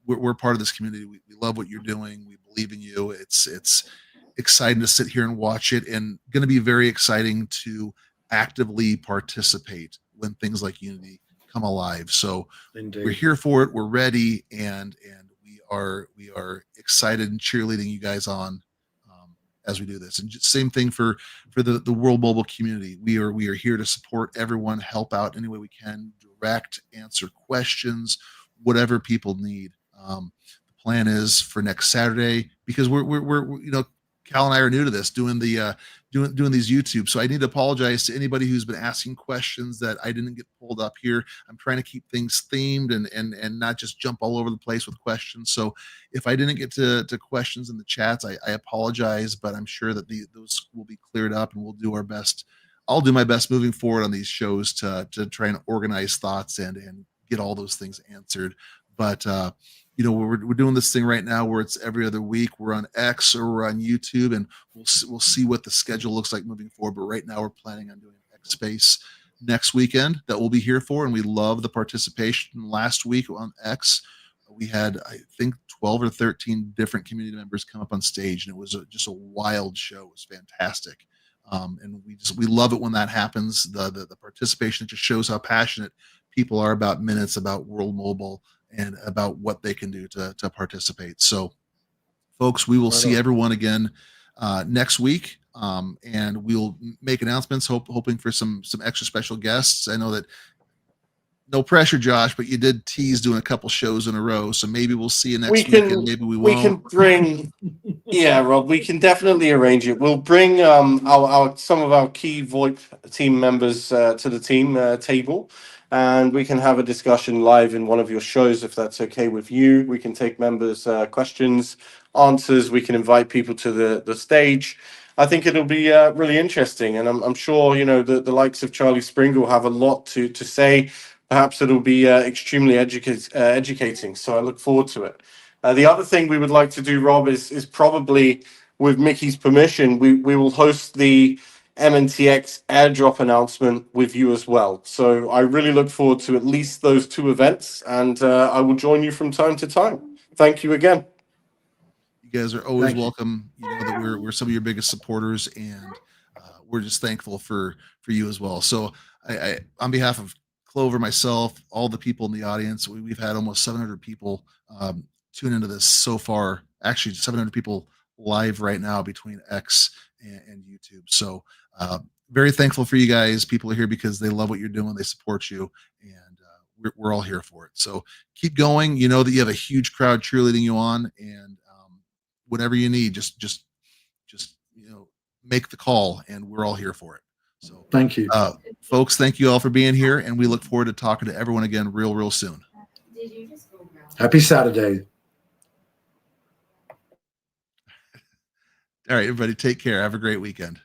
we're part of this community. We love what you're doing. We believe in you. It's exciting to sit here and watch it, and going to be very exciting to actively participate when things like Unity come alive. So Indeed. We're here for it. We're ready, and we are excited and cheerleading you guys on as we do this. And just same thing for the World Mobile community. We are here to support everyone, help out any way we can, direct, answer questions, whatever people need. The plan is for next Saturday, because we're Cal and I are new to this, doing the doing these YouTube. So I need to apologize to anybody who's been asking questions that I didn't get pulled up here. I'm trying to keep things themed and not just jump all over the place with questions. So if I didn't get to questions in the chats, I apologize, but I'm sure that those will be cleared up, and we'll do our best. I'll do my best moving forward on these shows to try and organize thoughts and get all those things answered. But we're doing this thing right now where it's every other week. We're on X or we're on YouTube, and we'll see what the schedule looks like moving forward. But right now we're planning on doing X Space next weekend that we'll be here for, and we love the participation. Last week on X, we had, I think, 12 or 13 different community members come up on stage, and it was just a wild show. It was fantastic. And we love it when that happens. The participation, it just shows how passionate people are about minutes, about World Mobile, and about what they can do to participate. So, folks, we will see everyone again next week, and we'll make announcements, hoping for some extra special guests. I know that, no pressure, Josh, but you did tease doing a couple shows in a row, so maybe we'll see you next week, and maybe we won't. We can bring, yeah, Rob, we can definitely arrange it. We'll bring our some of our key VoIP team members to the team table, and we can have a discussion live in one of your shows, if that's okay with you. We can take members' questions, answers. We can invite people to the stage. I think it'll be really interesting, and I'm sure the likes of Charlie Springle have a lot to say. Perhaps it'll be extremely educating. So I look forward to it. The other thing we would like to do, Rob, is probably, with Mickey's permission, we will host the WMTx airdrop announcement with you as well. So I really look forward to at least those 2 events, and I will join you from time to time. Thank you again. You guys are always Thank you. welcome. You know that we're some of your biggest supporters, and we're just thankful for you as well. So I on behalf of Clover, myself, all the people in the audience, we've had almost 700 people tune into this so far. Actually, 700 people live right now between X and YouTube. So very thankful for you guys. People are here because they love what you're doing. They support you, and we're all here for it. So keep going. You know that you have a huge crowd cheerleading you on, and whatever you need, just you know, make the call, and we're all here for it. So Thank you. folks, thank you all for being here, and we look forward to talking to everyone again real soon. Happy Saturday. All right, everybody, take care. Have a great weekend.